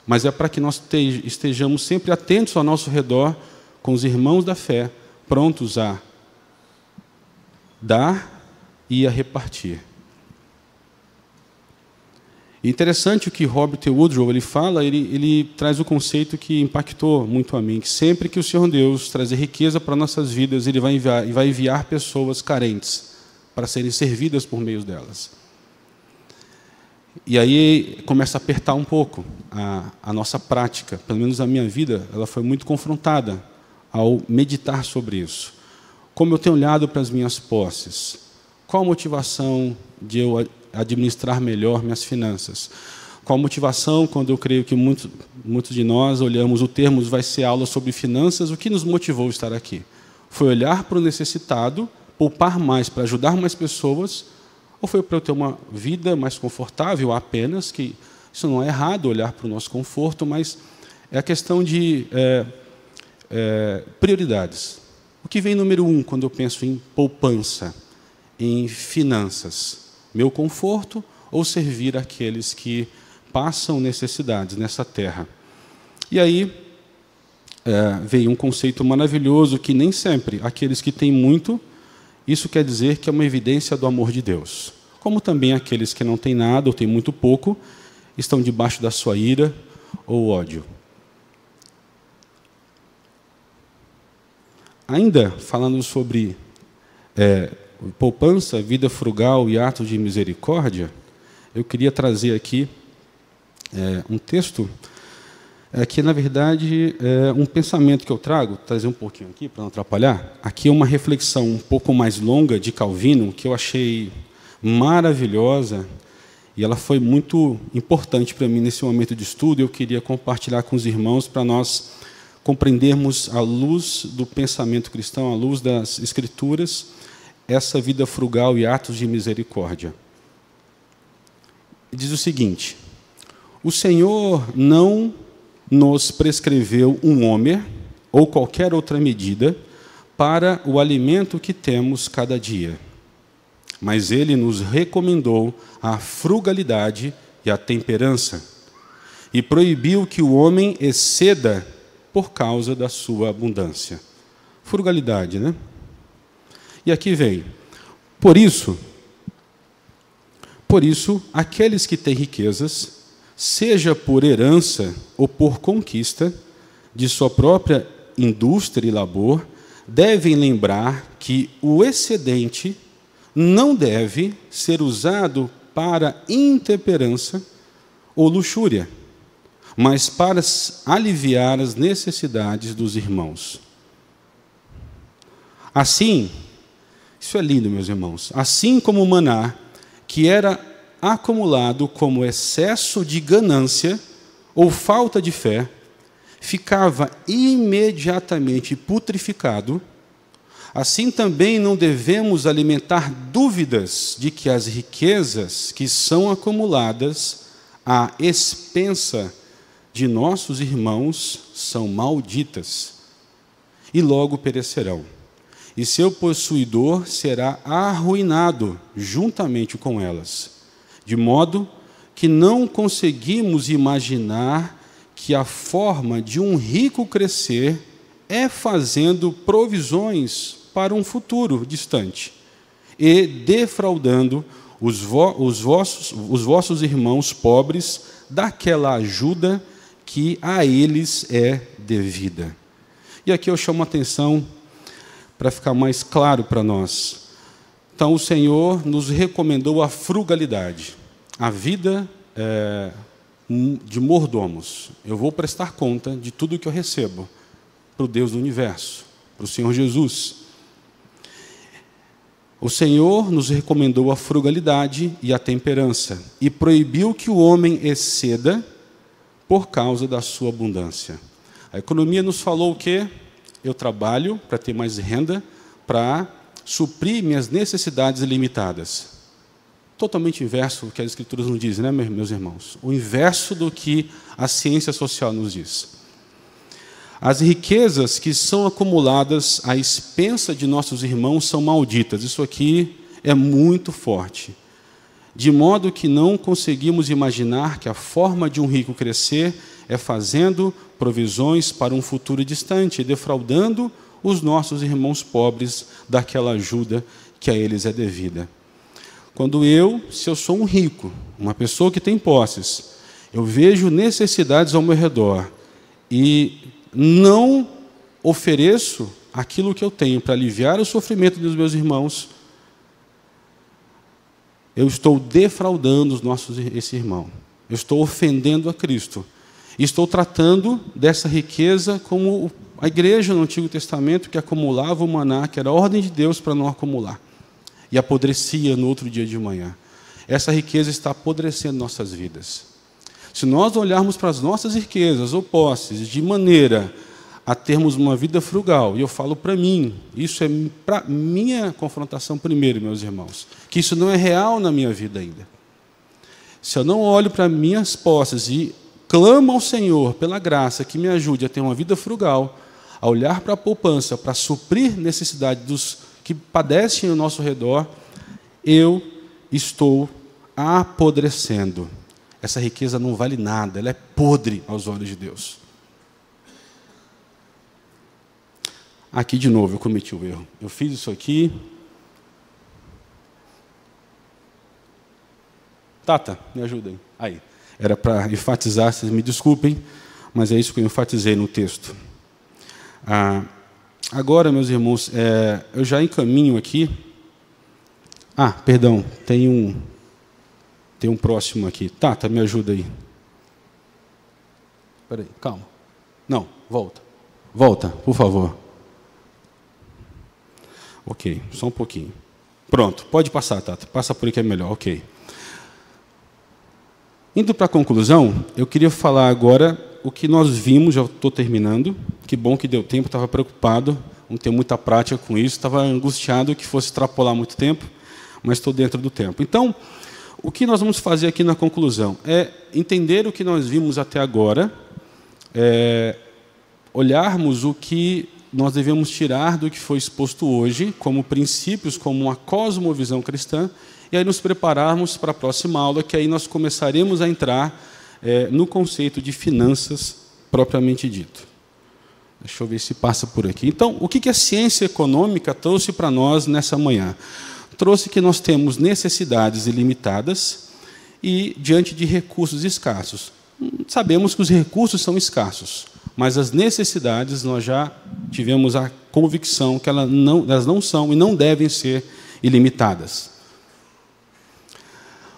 mas é para que nós estejamos sempre atentos ao nosso redor, com os irmãos da fé, prontos a dar e a repartir. Interessante o que Robert Woodrow ele fala, ele traz o conceito que impactou muito a mim, que sempre que o Senhor Deus trazer riqueza para nossas vidas, Ele vai enviar pessoas carentes para serem servidas por meio delas. E aí começa a apertar um pouco a nossa prática, pelo menos a minha vida, ela foi muito confrontada ao meditar sobre isso. Como eu tenho olhado para as minhas posses? Qual a motivação de eu administrar melhor minhas finanças? Qual a motivação, quando eu creio que muitos de nós olhamos o termo, vai ser aula sobre finanças, o que nos motivou a estar aqui? Foi olhar para o necessitado, poupar mais para ajudar mais pessoas, ou foi para eu ter uma vida mais confortável apenas, que isso não é errado, olhar para o nosso conforto, mas é a questão de prioridades. O que vem número 1 quando eu penso em poupança, em finanças? Meu conforto ou servir aqueles que passam necessidades nessa terra? E aí veio um conceito maravilhoso que nem sempre aqueles que têm muito, isso quer dizer que é uma evidência do amor de Deus. Como também aqueles que não têm nada ou têm muito pouco, estão debaixo da sua ira ou ódio. Ainda falando sobre poupança, vida frugal e atos de misericórdia, eu queria trazer aqui um texto que, na verdade, é um pensamento que eu trago, trazer um pouquinho aqui para não atrapalhar. Aqui é uma reflexão um pouco mais longa de Calvino, que eu achei maravilhosa, e ela foi muito importante para mim nesse momento de estudo, e eu queria compartilhar com os irmãos para nós compreendermos, à luz do pensamento cristão, à luz das Escrituras, essa vida frugal e atos de misericórdia. Diz o seguinte: o Senhor não nos prescreveu um homer ou qualquer outra medida para o alimento que temos cada dia, mas Ele nos recomendou a frugalidade e a temperança, e proibiu que o homem exceda por causa da sua abundância. Frugalidade, né? E aqui vem: por isso, aqueles que têm riquezas, seja por herança ou por conquista de sua própria indústria e labor, devem lembrar que o excedente não deve ser usado para intemperança ou luxúria, mas para aliviar as necessidades dos irmãos. Assim, isso é lindo, meus irmãos, assim como o maná, que era acumulado como excesso de ganância ou falta de fé, ficava imediatamente putrificado, assim também não devemos alimentar dúvidas de que as riquezas que são acumuladas à expensa de nossos irmãos são malditas e logo perecerão, e seu possuidor será arruinado juntamente com elas, de modo que não conseguimos imaginar que a forma de um rico crescer é fazendo provisões para um futuro distante e defraudando os vossos irmãos pobres daquela ajuda que a eles é devida. E aqui eu chamo a atenção para ficar mais claro para nós. Então, o Senhor nos recomendou a frugalidade, a vida de mordomos. Eu vou prestar conta de tudo que eu recebo para o Deus do universo, para o Senhor Jesus. O Senhor nos recomendou a frugalidade e a temperança e proibiu que o homem exceda por causa da sua abundância. A economia nos falou o quê? Eu trabalho para ter mais renda, para suprir minhas necessidades ilimitadas. Totalmente inverso do que as Escrituras nos dizem, né, meus irmãos? O inverso do que a ciência social nos diz. As riquezas que são acumuladas à expensa de nossos irmãos são malditas. Isso aqui é muito forte. De modo que não conseguimos imaginar que a forma de um rico crescer é fazendo provisões para um futuro distante, defraudando os nossos irmãos pobres daquela ajuda que a eles é devida. Se eu sou um rico, uma pessoa que tem posses, eu vejo necessidades ao meu redor e não ofereço aquilo que eu tenho para aliviar o sofrimento dos meus irmãos, eu estou defraudando esse irmão. Eu estou ofendendo a Cristo. E estou tratando dessa riqueza como a igreja no Antigo Testamento, que acumulava o maná, que era a ordem de Deus para não acumular. E apodrecia no outro dia de manhã. Essa riqueza está apodrecendo nossas vidas. Se nós olharmos para as nossas riquezas ou posses de maneira a termos uma vida frugal, e eu falo para mim, isso é para minha confrontação primeiro, meus irmãos, que isso não é real na minha vida ainda. Se eu não olho para minhas posses e clamo ao Senhor pela graça que me ajude a ter uma vida frugal, a olhar para a poupança, para suprir necessidade dos que padecem ao nosso redor, eu estou apodrecendo. Essa riqueza não vale nada, ela é podre aos olhos de Deus. Aqui, de novo, eu cometi o erro. Eu fiz isso aqui. Tata, me ajuda aí. Aí. Era para enfatizar, vocês me desculpem, mas é isso que eu enfatizei no texto. Agora, meus irmãos, eu já encaminho aqui. Perdão, tem um próximo aqui. Tata, me ajuda aí. Espera aí, calma. Não, volta. Volta, por favor. Ok, só um pouquinho. Pronto, pode passar, Tata. Passa por aí que é melhor, ok. Indo para a conclusão, eu queria falar agora o que nós vimos, já estou terminando. Que bom que deu tempo, estava preocupado, não ter muita prática com isso, estava angustiado que fosse extrapolar muito tempo, mas estou dentro do tempo. Então, o que nós vamos fazer aqui na conclusão é entender o que nós vimos até agora, olharmos o que nós devemos tirar do que foi exposto hoje, como princípios, como uma cosmovisão cristã, e aí nos prepararmos para a próxima aula, que aí nós começaremos a entrar no conceito de finanças propriamente dito. Deixa eu ver se passa por aqui. Então, o que a ciência econômica trouxe para nós nessa manhã? Trouxe que nós temos necessidades ilimitadas e diante de recursos escassos. Sabemos que os recursos são escassos, mas as necessidades nós já tivemos convicção que elas não são e não devem ser ilimitadas.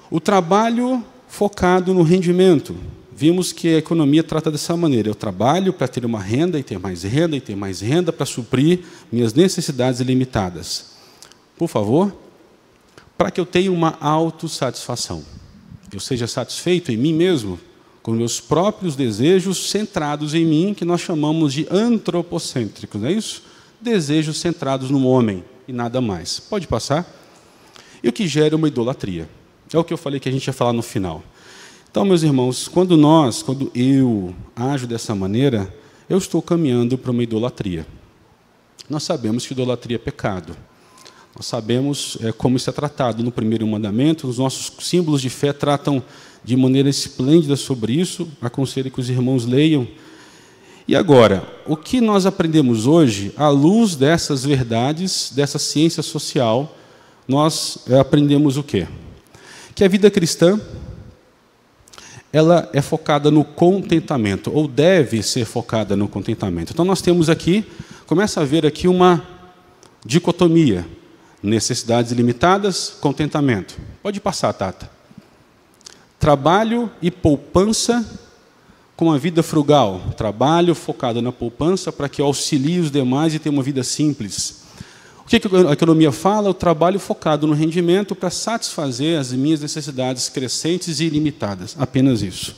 O trabalho focado no rendimento. Vimos que a economia trata dessa maneira. Eu trabalho para ter uma renda, e ter mais renda, e ter mais renda, para suprir minhas necessidades ilimitadas. Por favor, para que eu tenha uma autossatisfação. Eu seja satisfeito em mim mesmo, com meus próprios desejos centrados em mim, que nós chamamos de antropocêntricos, não é isso? Desejos centrados no homem e nada mais. Pode passar? E o que gera uma idolatria. É o que eu falei que a gente ia falar no final. Então, meus irmãos, quando eu ajo dessa maneira, eu estou caminhando para uma idolatria. Nós sabemos que idolatria é pecado. Nós sabemos como isso é tratado no primeiro mandamento. Os nossos símbolos de fé tratam de maneira esplêndida sobre isso. Aconselho que os irmãos leiam. E agora, o que nós aprendemos hoje, à luz dessas verdades, dessa ciência social, nós aprendemos o quê? Que a vida cristã, ela é focada no contentamento, ou deve ser focada no contentamento. Então, nós temos aqui, começa a haver aqui uma dicotomia. Necessidades ilimitadas, contentamento. Pode passar, Tata. Trabalho e poupança com a vida frugal. Trabalho focado na poupança para que eu auxilie os demais e tenha uma vida simples. O que a economia fala? O trabalho focado no rendimento para satisfazer as minhas necessidades crescentes e ilimitadas. Apenas isso.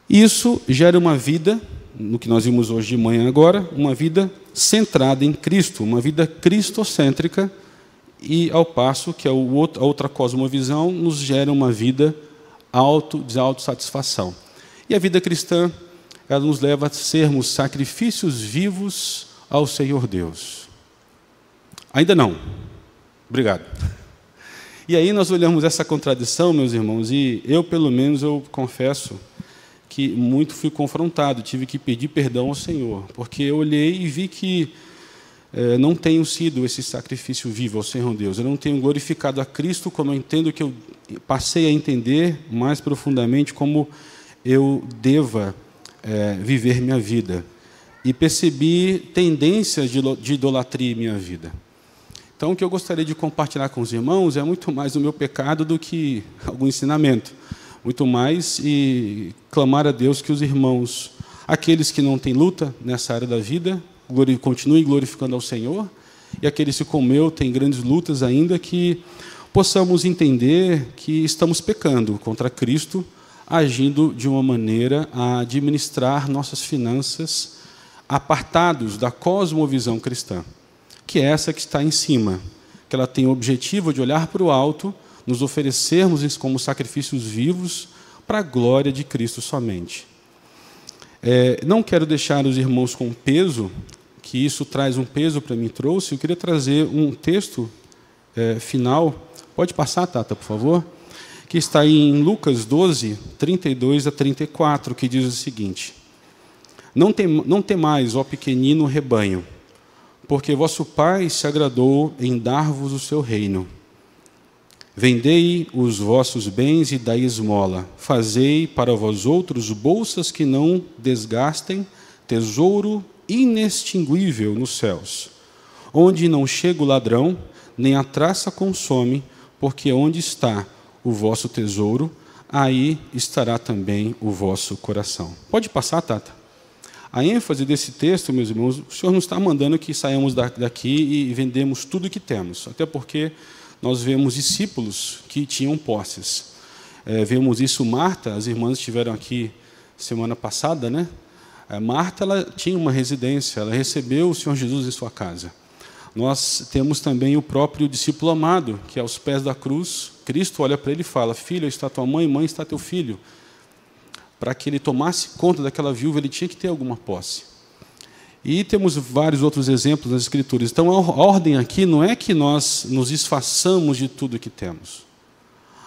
Isso gera uma vida, no que nós vimos hoje de manhã agora, uma vida centrada em Cristo, uma vida cristocêntrica, e ao passo que a outra cosmovisão nos gera uma vida de autossatisfação. E a vida cristã, ela nos leva a sermos sacrifícios vivos ao Senhor Deus. Ainda não. Obrigado. E aí nós olhamos essa contradição, meus irmãos, e eu, pelo menos, eu confesso que muito fui confrontado, tive que pedir perdão ao Senhor, porque eu olhei e vi que não tenho sido esse sacrifício vivo ao Senhor Deus, eu não tenho glorificado a Cristo como eu entendo que eu passei a entender mais profundamente como eu deva viver minha vida. E percebi tendências de idolatria em minha vida. Então, o que eu gostaria de compartilhar com os irmãos é muito mais o meu pecado do que algum ensinamento. Muito mais e clamar a Deus que os irmãos, aqueles que não têm luta nessa área da vida, continuem glorificando ao Senhor, e aqueles que, como eu, têm grandes lutas ainda, que possamos entender que estamos pecando contra Cristo, agindo de uma maneira a administrar nossas finanças apartados da cosmovisão cristã, que é essa que está em cima, que ela tem o objetivo de olhar para o alto, nos oferecermos isso como sacrifícios vivos para a glória de Cristo somente. Não quero deixar os irmãos com peso, que isso traz um peso para mim, trouxe. Eu queria trazer um texto final. Pode passar, Tata, por favor? Que está em Lucas 12, 32 a 34, que diz o seguinte: Não temais, ó pequenino rebanho, porque vosso Pai se agradou em dar-vos o seu reino. Vendei os vossos bens e dai esmola. Fazei para vós outros bolsas que não desgastem, tesouro inextinguível nos céus, onde não chega o ladrão, nem a traça consome, porque onde está o vosso tesouro, aí estará também o vosso coração. Pode passar, Tata? A ênfase desse texto, meus irmãos, o Senhor não está mandando que saiamos daqui e vendemos tudo o que temos, até porque nós vemos discípulos que tinham posses. Vemos isso, Marta, as irmãs estiveram aqui semana passada, né? Marta, ela tinha uma residência, ela recebeu o Senhor Jesus em sua casa. Nós temos também o próprio discípulo amado, que aos pés da cruz, Cristo olha para ele e fala: filho, está tua mãe, mãe está teu filho. Para que ele tomasse conta daquela viúva, ele tinha que ter alguma posse. E temos vários outros exemplos nas Escrituras. Então, a ordem aqui não é que nós nos desfaçamos de tudo que temos,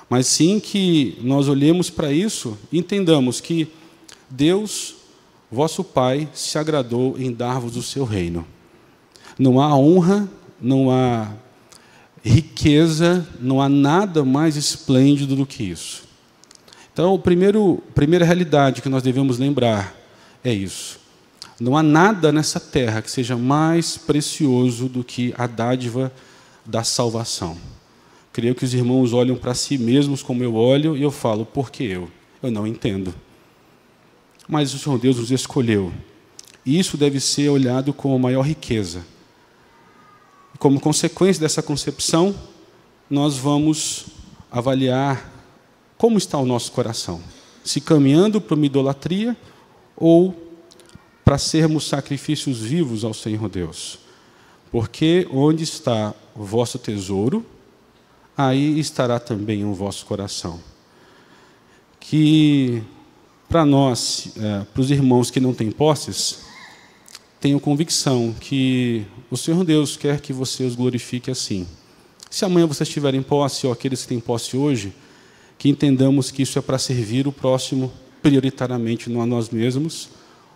mas sim que nós olhemos para isso e entendamos que Deus, vosso Pai, se agradou em dar-vos o seu reino. Não há honra, não há riqueza, não há nada mais esplêndido do que isso. Então, a primeira realidade que nós devemos lembrar é isso. Não há nada nessa terra que seja mais precioso do que a dádiva da salvação. Creio que os irmãos olham para si mesmos como eu olho e eu falo, por que eu? Eu não entendo. Mas o Senhor Deus nos escolheu. E isso deve ser olhado como a maior riqueza. Como consequência dessa concepção, nós vamos avaliar como está o nosso coração. Se caminhando para uma idolatria ou para sermos sacrifícios vivos ao Senhor Deus. Porque onde está o vosso tesouro, aí estará também o vosso coração. Que para nós, para os irmãos que não têm posses, tenham convicção que o Senhor Deus quer que você os glorifique assim. Se amanhã vocês tiverem posse, ou aqueles que têm posse hoje, que entendamos que isso é para servir o próximo prioritariamente, não a nós mesmos,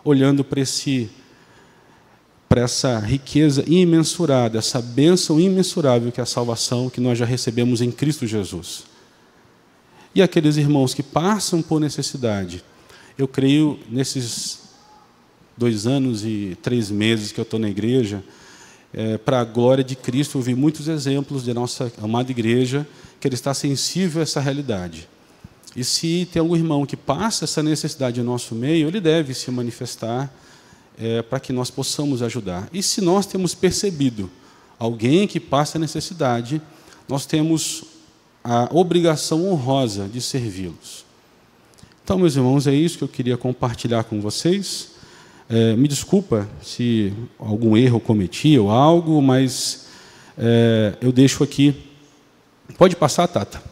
olhando para essa riqueza imensurável, essa bênção imensurável que é a salvação que nós já recebemos em Cristo Jesus. E aqueles irmãos que passam por necessidade, eu creio, nesses 2 anos e 3 meses que eu estou na igreja, para a glória de Cristo, eu vi muitos exemplos de nossa amada igreja, que ele está sensível a essa realidade. E se tem algum irmão que passa essa necessidade no nosso meio, ele deve se manifestar para que nós possamos ajudar. E se nós temos percebido alguém que passa necessidade, nós temos a obrigação honrosa de servi-los. Então, meus irmãos, é isso que eu queria compartilhar com vocês. Me desculpa se algum erro eu cometi ou algo, mas eu deixo aqui. Pode passar, Tata.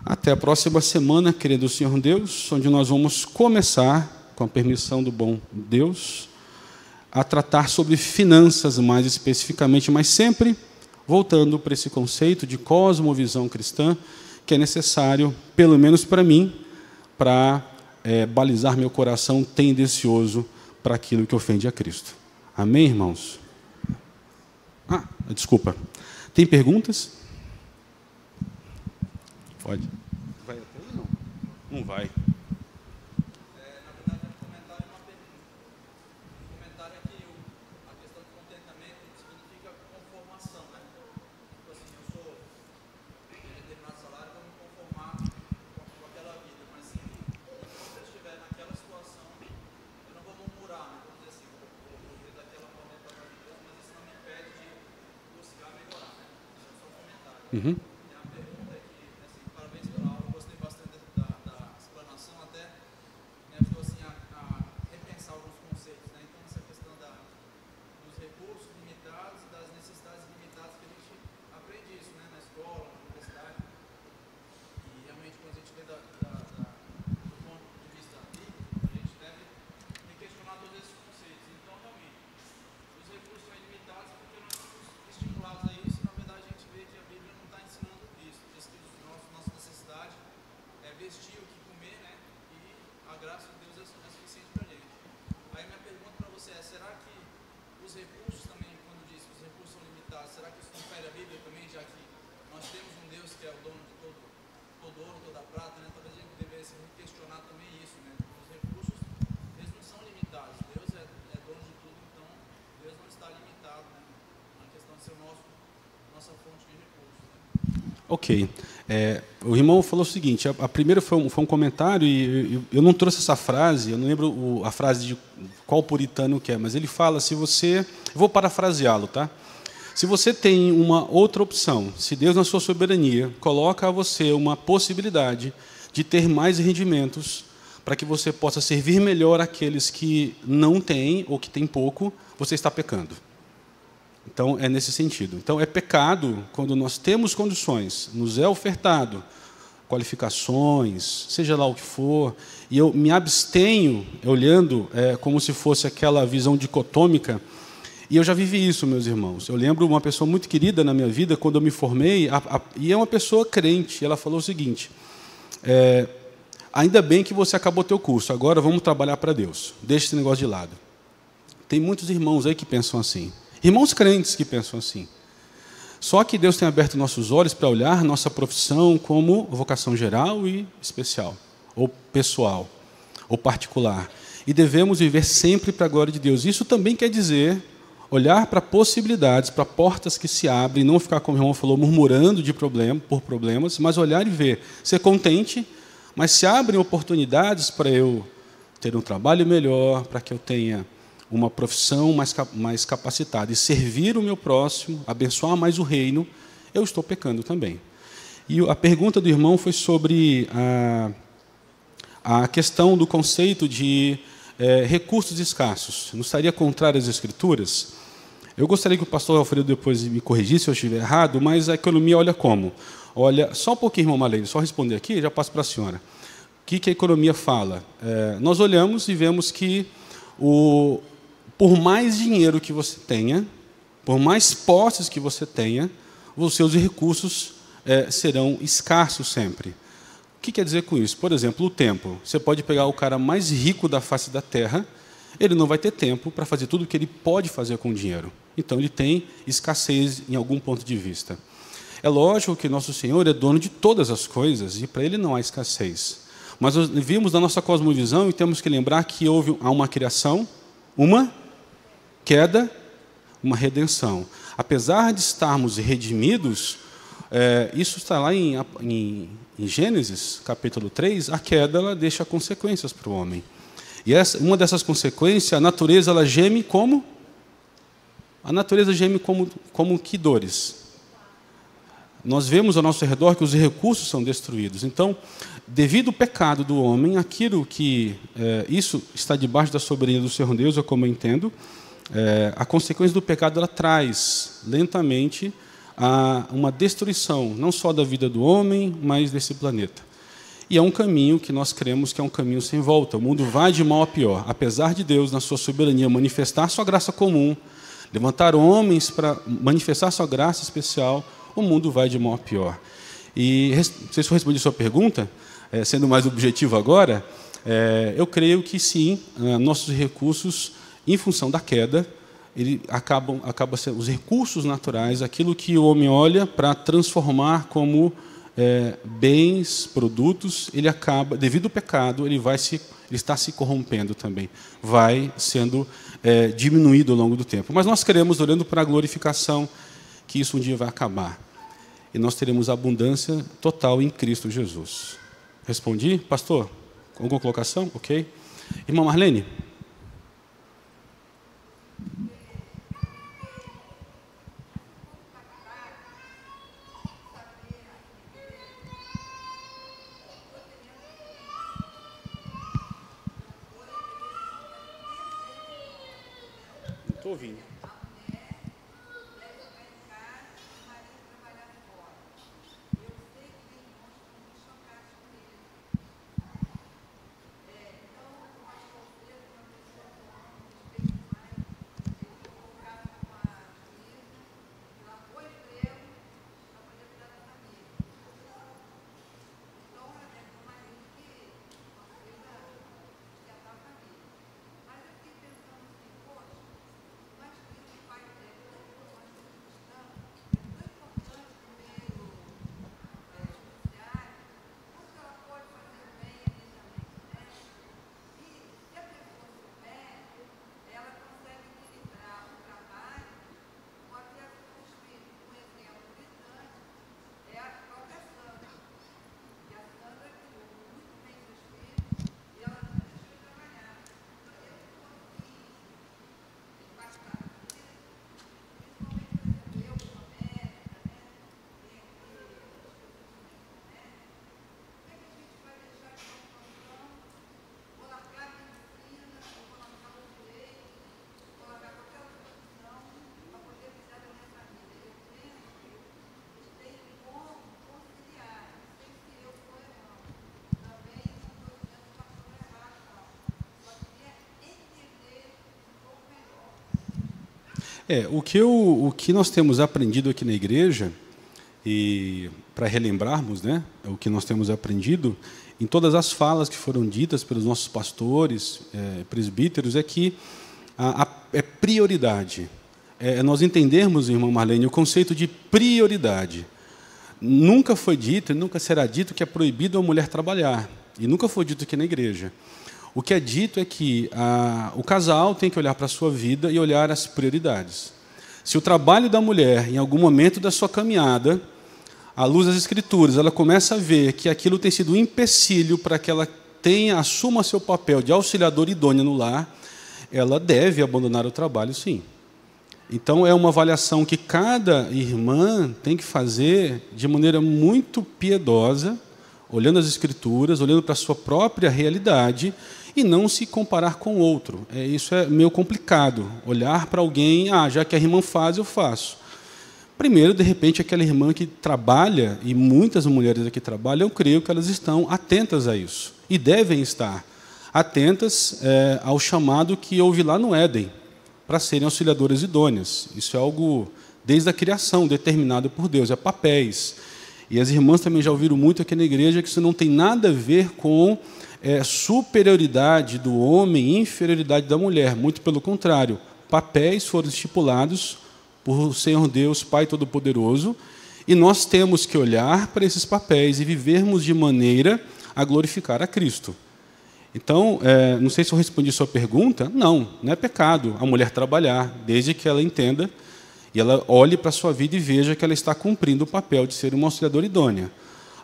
Até a próxima semana, querido Senhor Deus, onde nós vamos começar, com a permissão do bom Deus, a tratar sobre finanças mais especificamente, mas sempre voltando para esse conceito de cosmovisão cristã, que é necessário, pelo menos para mim, para balizar meu coração tendencioso para aquilo que ofende a Cristo. Amém, irmãos? Desculpa. Tem perguntas? Pode. Vai até aí, não? Não vai. Na verdade, é um comentário e uma pergunta. O comentário é que a questão do contentamento significa conformação, né? Tipo assim, eu sou de determinado salário, vou me conformar com aquela vida. Mas se enquanto eu estiver naquela situação, eu não vou murmurar, né? Vou dizer assim, vou viver daquela forma para a Deus, mas isso não me impede de buscar melhorar, né? Isso é só um comentário. Uhum. Ok. O irmão falou o seguinte, a primeira foi um comentário, e eu não trouxe essa frase, eu não lembro a frase de qual puritano que é, mas ele fala, se você... Eu vou parafraseá-lo, tá? Se você tem uma outra opção, se Deus, na sua soberania, coloca a você uma possibilidade de ter mais rendimentos, para que você possa servir melhor aqueles que não têm, ou que têm pouco, você está pecando. Então, é nesse sentido. Então, é pecado quando nós temos condições, nos é ofertado qualificações, seja lá o que for, e eu me abstenho, olhando como se fosse aquela visão dicotômica, e eu já vivi isso, meus irmãos. Eu lembro uma pessoa muito querida na minha vida, quando eu me formei, e é uma pessoa crente, ela falou o seguinte, ainda bem que você acabou o teu curso, agora vamos trabalhar para Deus, deixa esse negócio de lado. Tem muitos irmãos aí que pensam assim. Irmãos crentes que pensam assim. Só que Deus tem aberto nossos olhos para olhar nossa profissão como vocação geral e especial, ou pessoal, ou particular. e devemos viver sempre para a glória de Deus. Isso também quer dizer olhar para possibilidades, para portas que se abrem, não ficar, como o irmão falou, murmurando por problemas, mas olhar e ver, ser contente, mas se abrem oportunidades para eu ter um trabalho melhor, para que eu tenha uma profissão mais capacitada e servir o meu próximo, abençoar mais o reino, eu estou pecando também. E a pergunta do irmão foi sobre a questão do conceito de recursos escassos. Não estaria contrário às Escrituras? Eu gostaria que o pastor Alfredo depois me corrigisse se eu estiver errado, mas a economia olha como? Olha, só um pouquinho, irmão Marlene, só responder aqui e já passo para a senhora. O que a economia fala? Nós olhamos e vemos que por mais dinheiro que você tenha, por mais posses que você tenha, os seus recursos serão escassos sempre. O que quer dizer com isso? Por exemplo, o tempo. Você pode pegar o cara mais rico da face da terra, ele não vai ter tempo para fazer tudo o que ele pode fazer com o dinheiro. Então, ele tem escassez em algum ponto de vista. É lógico que nosso Senhor é dono de todas as coisas, e para Ele não há escassez. Mas nós vimos da nossa cosmovisão e temos que lembrar que há uma criação, uma queda, uma redenção. Apesar de estarmos redimidos, isso está lá em Gênesis, capítulo 3, a queda ela deixa consequências para o homem. E uma dessas consequências, a natureza ela geme como? A natureza geme como que dores? Nós vemos ao nosso redor que os recursos são destruídos. Então, devido ao pecado do homem, aquilo que isso está debaixo da soberania do Senhor Deus, é como eu entendo, a consequência do pecado ela traz lentamente uma destruição, não só da vida do homem, mas desse planeta. E é um caminho que nós cremos que é um caminho sem volta. O mundo vai de mal a pior. Apesar de Deus, na sua soberania, manifestar sua graça comum, levantar homens para manifestar sua graça especial, o mundo vai de mal a pior. E, não sei se eu respondi a sua pergunta, sendo mais objetivo agora, eu creio que sim, nossos recursos, em função da queda, acabam sendo os recursos naturais, aquilo que o homem olha para transformar como bens, produtos, ele acaba, devido ao pecado, ele está se corrompendo também, vai sendo diminuído ao longo do tempo. Mas nós queremos, olhando para a glorificação, que isso um dia vai acabar. E nós teremos abundância total em Cristo Jesus. Respondi? Pastor, alguma colocação? Ok. Irmã Marlene? Não estou ouvindo. O que nós temos aprendido aqui na igreja, e para relembrarmos, né, o que nós temos aprendido, em todas as falas que foram ditas pelos nossos pastores, presbíteros, é que é prioridade. Nós entendermos, irmã Marlene, o conceito de prioridade. Nunca foi dito e nunca será dito que é proibido a mulher trabalhar. E nunca foi dito aqui na igreja. O que é dito é que o casal tem que olhar para a sua vida e olhar as prioridades. Se o trabalho da mulher, em algum momento da sua caminhada, à luz das Escrituras, ela começa a ver que aquilo tem sido um empecilho para que ela assuma seu papel de auxiliadora idônea no lar, ela deve abandonar o trabalho, sim. Então, é uma avaliação que cada irmã tem que fazer de maneira muito piedosa, olhando as Escrituras, olhando para a sua própria realidade, e não se comparar com o outro. Isso é meio complicado, olhar para alguém, já que a irmã faz, eu faço. Primeiro, de repente, aquela irmã que trabalha, e muitas mulheres aqui trabalham, eu creio que elas estão atentas a isso, e devem estar atentas ao chamado que houve lá no Éden, para serem auxiliadoras idôneas. Isso é algo, desde a criação, determinado por Deus, é papéis. E as irmãs também já ouviram muito aqui na igreja que isso não tem nada a ver com superioridade do homem, inferioridade da mulher. Muito pelo contrário, papéis foram estipulados por Senhor Deus, Pai Todo-Poderoso, e nós temos que olhar para esses papéis e vivermos de maneira a glorificar a Cristo. Então, não sei se eu respondi a sua pergunta. Não é pecado a mulher trabalhar, desde que ela entenda e ela olhe para a sua vida e veja que ela está cumprindo o papel de ser uma auxiliadora idônea.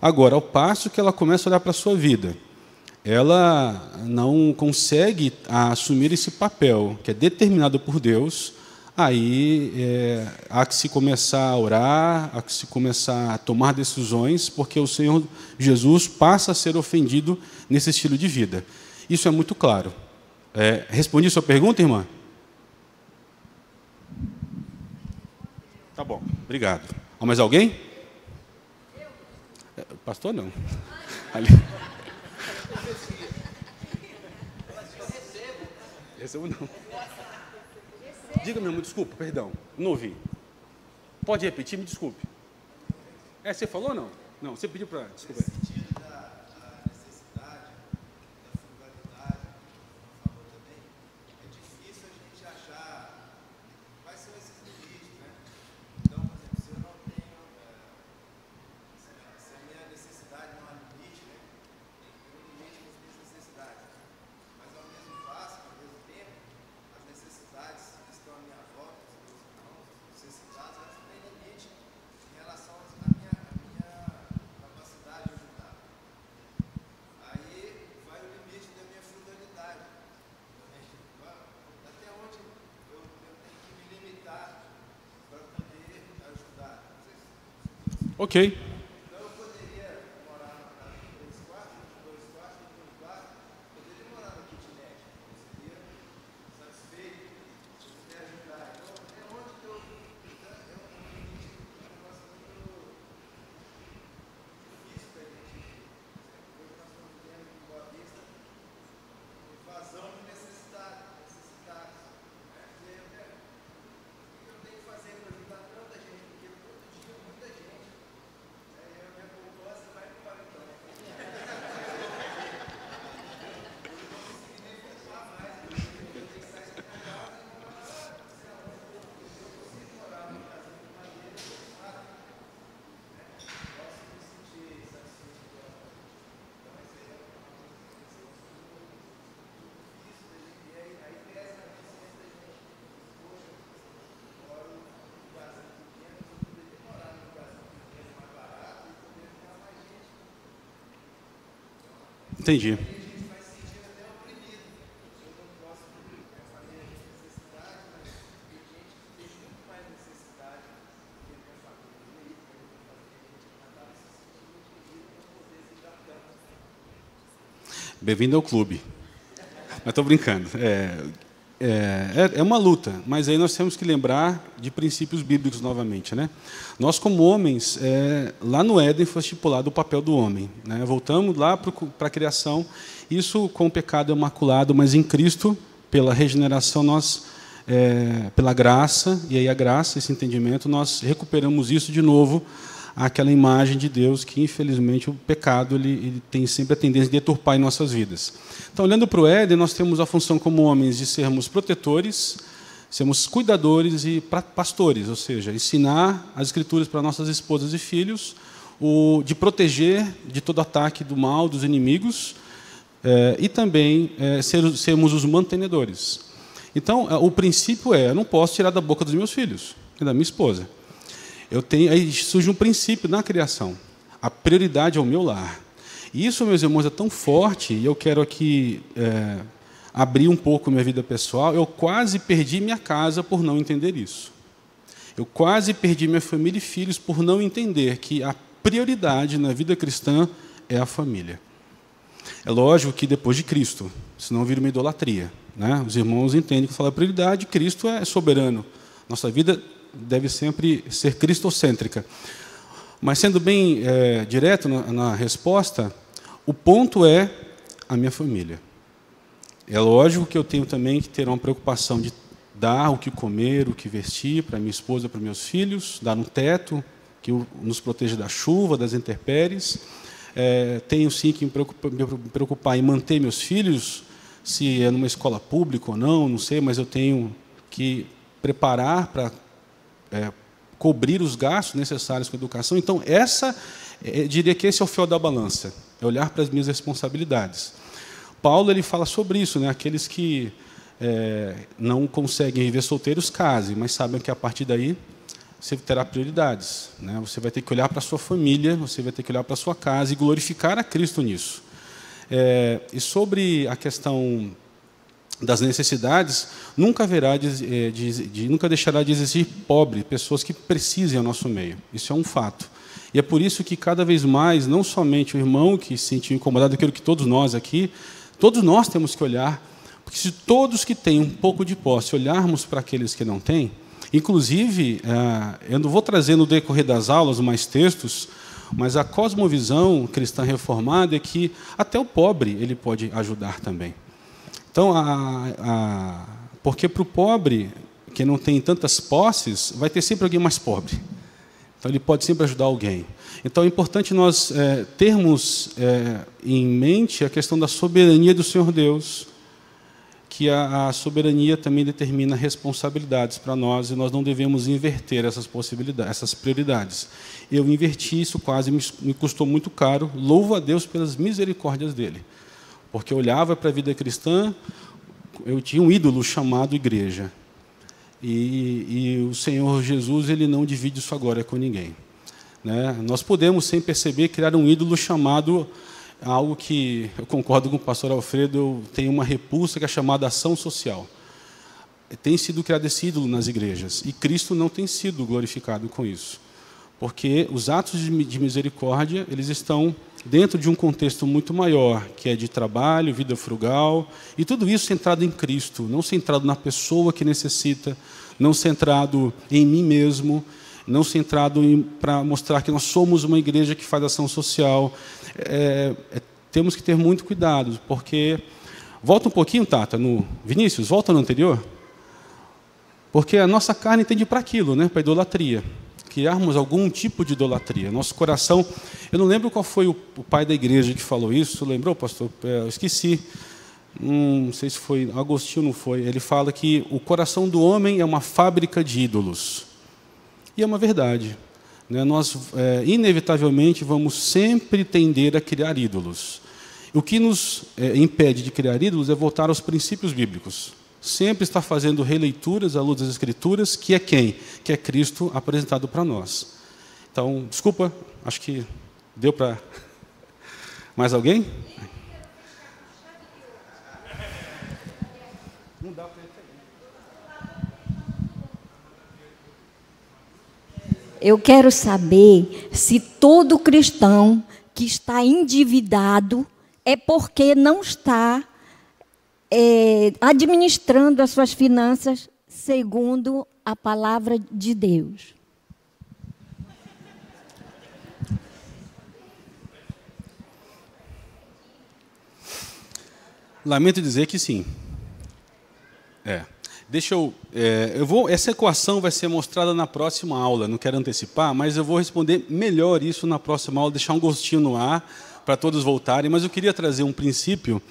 Agora, ao passo que ela começa a olhar para a sua vida, ela não consegue assumir esse papel que é determinado por Deus, aí há que se começar a orar, há que se começar a tomar decisões, porque o Senhor Jesus passa a ser ofendido nesse estilo de vida. Isso é muito claro. Respondi a sua pergunta, irmã? Tá bom, obrigado. Há mais alguém? Pastor, não. Ali. Recebo não. Diga, meu irmão, desculpa, perdão, não ouvi. Pode repetir, me desculpe. Você falou ou não? Não, você pediu para... Desculpa. Nesse sentido da necessidade, da frugalidade, por favor, também, é difícil a gente achar quais são esses limites, né? Então, por exemplo, se eu não tenho, se a minha necessidade não há limite, né? Tem que ter um limite nas minhas necessidades. Mas ao mesmo tempo, as necessidades que estão à minha volta, os meus irmãos, os necessitados, elas não têm limite em relação à minha capacidade de ajudar. Aí vai o limite da minha frugalidade. Até onde eu tenho que me limitar para poder ajudar. Ok. Então eu poderia morar numa casa de 3 quartos, de 2 quartos, de 1 quarto, poderia morar no kitnet. Seria satisfeito, se eu puder ajudar. Então, até onde que eu. É um limite, um negócio muito difícil da gente. Hoje nós estamos vivendo em Boa Vista invasão de necessidades. E aí o que eu tenho que fazer para ajudar tanta gente? Porque todo dia muita gente. Aí a minha poupança vai embora então. Entendi. Bem-vindo ao clube. Mas estou brincando. É uma luta, mas aí nós temos que lembrar de princípios bíblicos novamente, né? Nós, como homens, lá no Éden foi estipulado o papel do homem, né? Voltamos lá para a criação, isso com o pecado é maculado, mas em Cristo, pela regeneração, nós, pela graça, e aí a graça, esse entendimento, nós recuperamos isso de novo, aquela imagem de Deus que, infelizmente, o pecado ele tem sempre a tendência de deturpar em nossas vidas. Então, olhando para o Éden, nós temos a função como homens de sermos protetores, sermos cuidadores e pastores, ou seja, ensinar as Escrituras para nossas esposas e filhos, de proteger de todo ataque do mal, dos inimigos, e também sermos os mantenedores. Então, o princípio eu não posso tirar da boca dos meus filhos e da minha esposa. Aí surge um princípio na criação. A prioridade é o meu lar. E isso, meus irmãos, é tão forte, e eu quero aqui abrir um pouco minha vida pessoal. Eu quase perdi minha casa por não entender isso. Eu quase perdi minha família e filhos por não entender que a prioridade na vida cristã é a família. É lógico que depois de Cristo, senão vira uma idolatria, né? Os irmãos entendem que falar prioridade, Cristo é soberano. Nossa vida deve sempre ser cristocêntrica. Mas, sendo bem direto na resposta, o ponto é a minha família. É lógico que eu tenho também que ter uma preocupação de dar o que comer, o que vestir para minha esposa, para meus filhos, dar um teto que nos proteja da chuva, das intempéries. Tenho sim que me preocupar em manter meus filhos, se é numa escola pública ou não sei, mas eu tenho que preparar para cobrir os gastos necessários com a educação. Então, eu diria que esse é o fiel da balança, é olhar para as minhas responsabilidades. Paulo ele fala sobre isso, né? Aqueles que não conseguem viver solteiros, casem, mas sabem que a partir daí você terá prioridades, né? Você vai ter que olhar para a sua família, você vai ter que olhar para a sua casa e glorificar a Cristo nisso. E sobre a questão das necessidades, nunca deixará de existir pobre, pessoas que precisem ao nosso meio. Isso é um fato. E é por isso que cada vez mais, não somente o irmão que se sentiu incomodado, aquilo que todos nós aqui, todos nós temos que olhar, porque se todos que têm um pouco de posse olharmos para aqueles que não têm, inclusive, eu não vou trazer no decorrer das aulas mais textos, mas a cosmovisão cristã reformada é que até o pobre ele pode ajudar também. Então, porque para o pobre, que não tem tantas posses, vai ter sempre alguém mais pobre. Então, ele pode sempre ajudar alguém. Então, é importante nós termos em mente a questão da soberania do Senhor Deus, que a soberania também determina responsabilidades para nós, e nós não devemos inverter essas possibilidades, essas prioridades. Eu inverti isso, quase me custou muito caro. Louvo a Deus pelas misericórdias dele. Porque eu olhava para a vida cristã, eu tinha um ídolo chamado igreja. E o Senhor Jesus ele não divide sua glória com ninguém, né? Nós podemos, sem perceber, criar um ídolo chamado algo que, eu concordo com o pastor Alfredo, eu tenho uma repulsa que é chamada ação social. Tem sido criado esse ídolo nas igrejas, e Cristo não tem sido glorificado com isso. Porque os atos de misericórdia, eles estão dentro de um contexto muito maior, que é de trabalho, vida frugal, e tudo isso centrado em Cristo, não centrado na pessoa que necessita, não centrado em mim mesmo, não centrado para mostrar que nós somos uma igreja que faz ação social. Temos que ter muito cuidado, porque... Volta um pouquinho, Tata, Vinícius, volta no anterior. Porque a nossa carne tende para aquilo, né? Para a idolatria. Criarmos algum tipo de idolatria. Nosso coração... Eu não lembro qual foi o pai da igreja que falou isso. Lembrou, pastor? Eu esqueci. Não sei se foi Agostinho, não foi. Ele fala que o coração do homem é uma fábrica de ídolos. E é uma verdade, né? Nós, inevitavelmente, vamos sempre tender a criar ídolos. O que nos impede de criar ídolos é voltar aos princípios bíblicos. Sempre está fazendo releituras à luz das Escrituras, que é quem? Que é Cristo apresentado para nós. Então, desculpa, acho que deu para... Mais alguém? Não dá para... Eu quero saber se todo cristão que está endividado é porque não está administrando as suas finanças segundo a palavra de Deus. Lamento dizer que sim. Essa equação vai ser mostrada na próxima aula, não quero antecipar, mas eu vou responder melhor isso na próxima aula, deixar um gostinho no ar para todos voltarem, mas eu queria trazer um princípio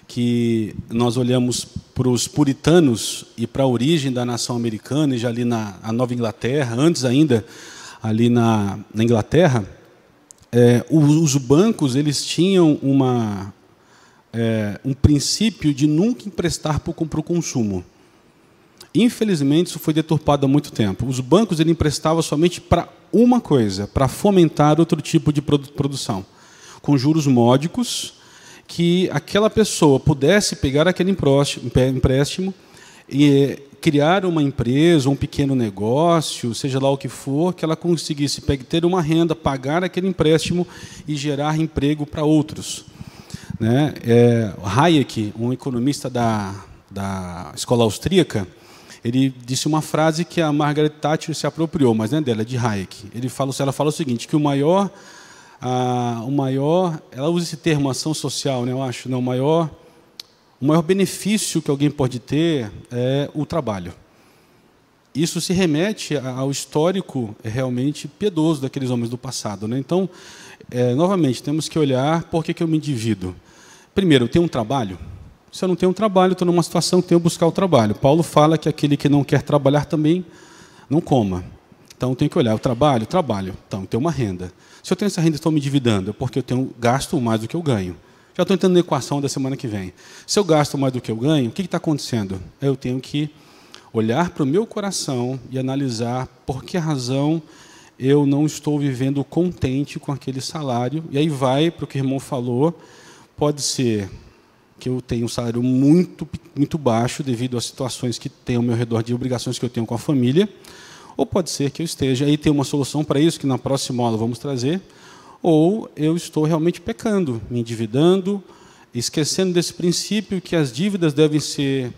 que nós olhamos para os puritanos e para a origem da nação americana, e já ali na Nova Inglaterra, antes ainda, ali na Inglaterra, os bancos eles tinham um princípio de nunca emprestar para o consumo. Infelizmente, isso foi deturpado há muito tempo. Os bancos emprestavam somente para uma coisa, para fomentar outro tipo de produção, com juros módicos, que aquela pessoa pudesse pegar aquele empréstimo e criar uma empresa, um pequeno negócio, seja lá o que for, que ela conseguisse ter uma renda, pagar aquele empréstimo e gerar emprego para outros. Né? Hayek, um economista da escola austríaca, ele disse uma frase que a Margaret Thatcher se apropriou, mas não é dela, é de Hayek. Ela fala o seguinte, que o maior, ela usa esse termo, ação social, né, eu acho, não, o maior benefício que alguém pode ter é o trabalho. Isso se remete ao histórico realmente piedoso daqueles homens do passado. Né? Então, novamente, temos que olhar por que eu me endivido. Primeiro, eu tenho um trabalho. Se eu não tenho um trabalho, estou numa situação que tenho que buscar o trabalho. Paulo fala que aquele que não quer trabalhar também não coma. Então, tenho que olhar o trabalho. Então, eu tenho uma renda. Se eu tenho essa renda e estou me endividando, é porque eu tenho gasto mais do que eu ganho. Já estou entrando na equação da semana que vem. Se eu gasto mais do que eu ganho, o que está acontecendo? Eu tenho que olhar para o meu coração e analisar por que razão eu não estou vivendo contente com aquele salário. E aí vai para o que o irmão falou. Pode ser que eu tenha um salário muito, muito baixo devido às situações que tem ao meu redor, de obrigações que eu tenho com a família, ou pode ser que eu esteja aí, tem uma solução para isso, que na próxima aula vamos trazer, ou eu estou realmente pecando, me endividando, esquecendo desse princípio que as dívidas devem ser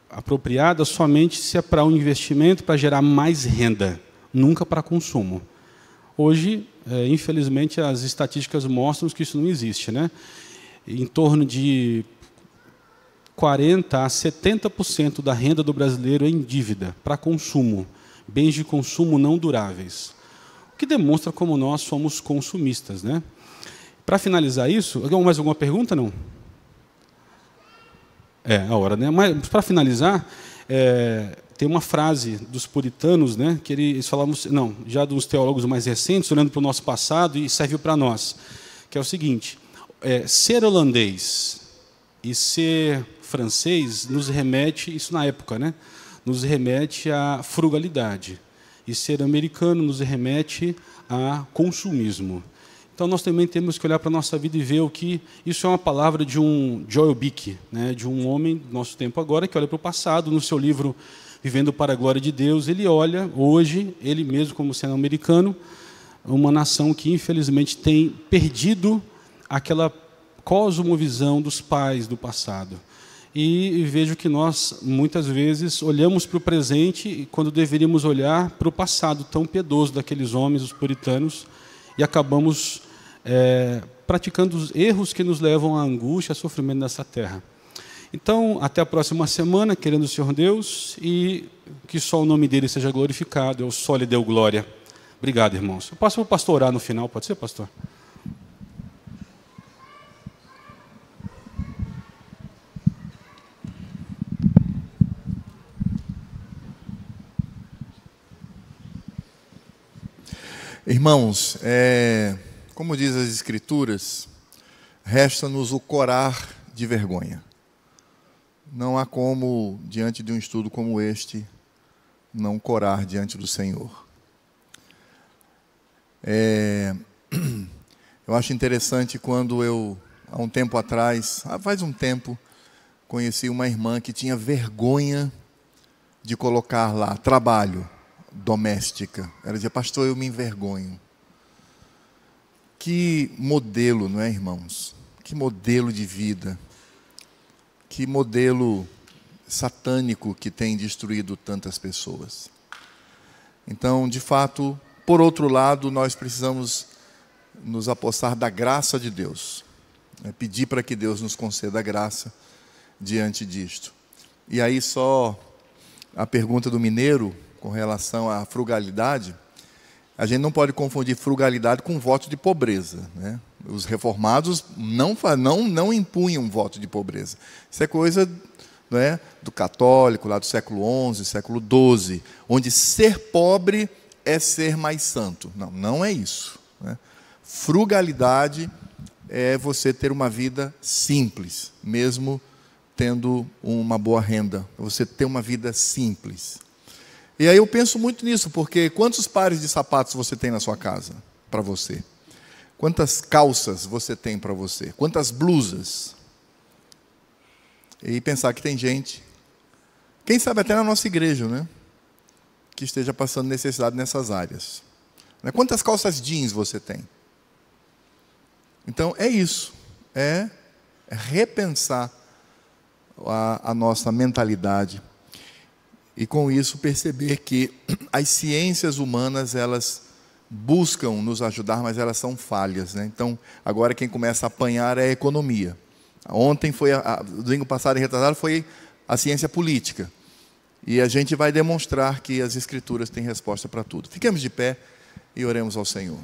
apropriadas somente se é para um investimento, para gerar mais renda, nunca para consumo. Hoje, infelizmente, as estatísticas mostram que isso não existe. Né? Em torno de 40% a 70% da renda do brasileiro é em dívida, para consumo, bens de consumo não duráveis. O que demonstra como nós somos consumistas. Né? Para finalizar isso, mais alguma pergunta? Não? É a hora, né? Mas, para finalizar, tem uma frase dos puritanos, né, que eles falavam, não, já dos teólogos mais recentes, olhando para o nosso passado, e serve para nós, que é o seguinte, ser holandês e ser francês nos remete, isso na época, né, nos remete à frugalidade, e ser americano nos remete a consumismo. Então, nós também temos que olhar para a nossa vida e ver o que... Isso é uma palavra de um Joel Bick, né, de um homem do nosso tempo agora, que olha para o passado, no seu livro Vivendo para a Glória de Deus, ele olha, hoje, ele mesmo como sendo americano, uma nação que, infelizmente, tem perdido aquela cosmovisão dos pais do passado. E vejo que nós, muitas vezes, olhamos para o presente quando deveríamos olhar para o passado tão piedoso daqueles homens, os puritanos, e acabamos praticando os erros que nos levam à angústia, a sofrimento nessa terra. Então, até a próxima semana, querendo o Senhor Deus, e que só o nome dele seja glorificado, eu só lhe deu glória. Obrigado, irmãos. Eu passo para o pastor orar no final, pode ser, pastor? Irmãos, como diz as Escrituras, resta-nos o corar de vergonha. Não há como, diante de um estudo como este, não corar diante do Senhor. Eu acho interessante quando eu, há um tempo atrás, faz um tempo, conheci uma irmã que tinha vergonha de colocar lá, trabalho, doméstica. Ela dizia, pastor, eu me envergonho. Que modelo, não é, irmãos? Que modelo de vida. Que modelo satânico que tem destruído tantas pessoas. Então, de fato, por outro lado, nós precisamos nos apossar da graça de Deus. Pedir para que Deus nos conceda a graça diante disto. E aí só a pergunta do mineiro, com relação à frugalidade, a gente não pode confundir frugalidade com voto de pobreza, né? Os reformados não impunham voto de pobreza. Isso é coisa, né, do católico, lá do século XI, século XII, onde ser pobre é ser mais santo. Não é isso. Né? Frugalidade é você ter uma vida simples, mesmo tendo uma boa renda. Você ter uma vida simples. E aí eu penso muito nisso, porque quantos pares de sapatos você tem na sua casa, para você? Quantas calças você tem para você? Quantas blusas? E pensar que tem gente, quem sabe até na nossa igreja, né, que esteja passando necessidade nessas áreas. Quantas calças jeans você tem? Então é isso, é repensar a nossa mentalidade e com isso perceber que as ciências humanas, elas buscam nos ajudar, mas elas são falhas, né? Então agora quem começa a apanhar é a economia. Ontem foi, domingo passado e retrasado, foi a ciência política. E a gente vai demonstrar que as Escrituras têm resposta para tudo. Fiquemos de pé e oremos ao Senhor.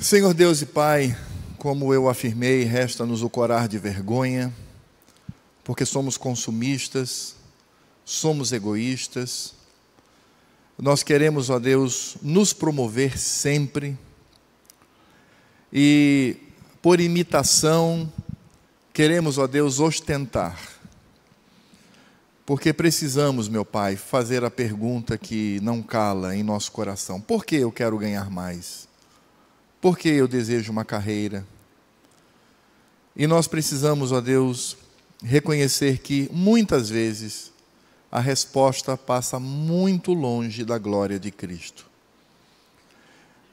Senhor Deus e Pai, como eu afirmei, resta-nos o corar de vergonha, porque somos consumistas, somos egoístas. Nós queremos, ó Deus, nos promover sempre e, por imitação, queremos, ó Deus, ostentar. Porque precisamos, meu Pai, fazer a pergunta que não cala em nosso coração. Por que eu quero ganhar mais? Por que eu desejo uma carreira? E nós precisamos, ó Deus, reconhecer que muitas vezes a resposta passa muito longe da glória de Cristo.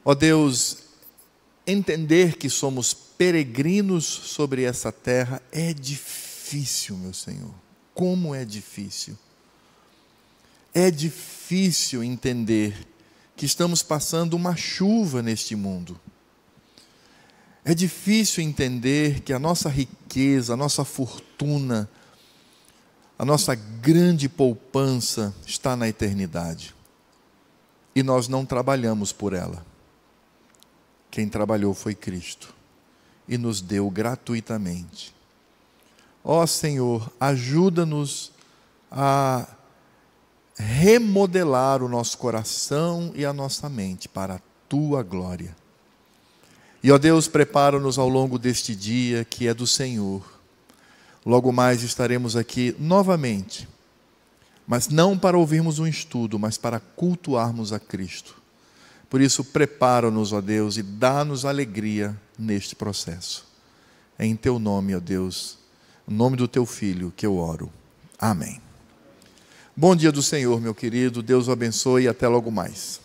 Ó Deus, entender que somos peregrinos sobre essa terra é difícil, meu Senhor. Como é difícil. É difícil entender que estamos passando uma chuva neste mundo. É difícil entender que a nossa riqueza, a nossa fortuna, a nossa grande poupança está na eternidade. E nós não trabalhamos por ela. Quem trabalhou foi Cristo. E nos deu gratuitamente. Ó Senhor, ajuda-nos a remodelar o nosso coração e a nossa mente para a Tua glória. E, ó Deus, prepara-nos ao longo deste dia que é do Senhor. Logo mais estaremos aqui novamente, mas não para ouvirmos um estudo, mas para cultuarmos a Cristo. Por isso, prepara-nos, ó Deus, e dá-nos alegria neste processo. É em Teu nome, ó Deus, no nome do Teu Filho que eu oro. Amém. Bom dia do Senhor, meu querido. Deus o abençoe e até logo mais.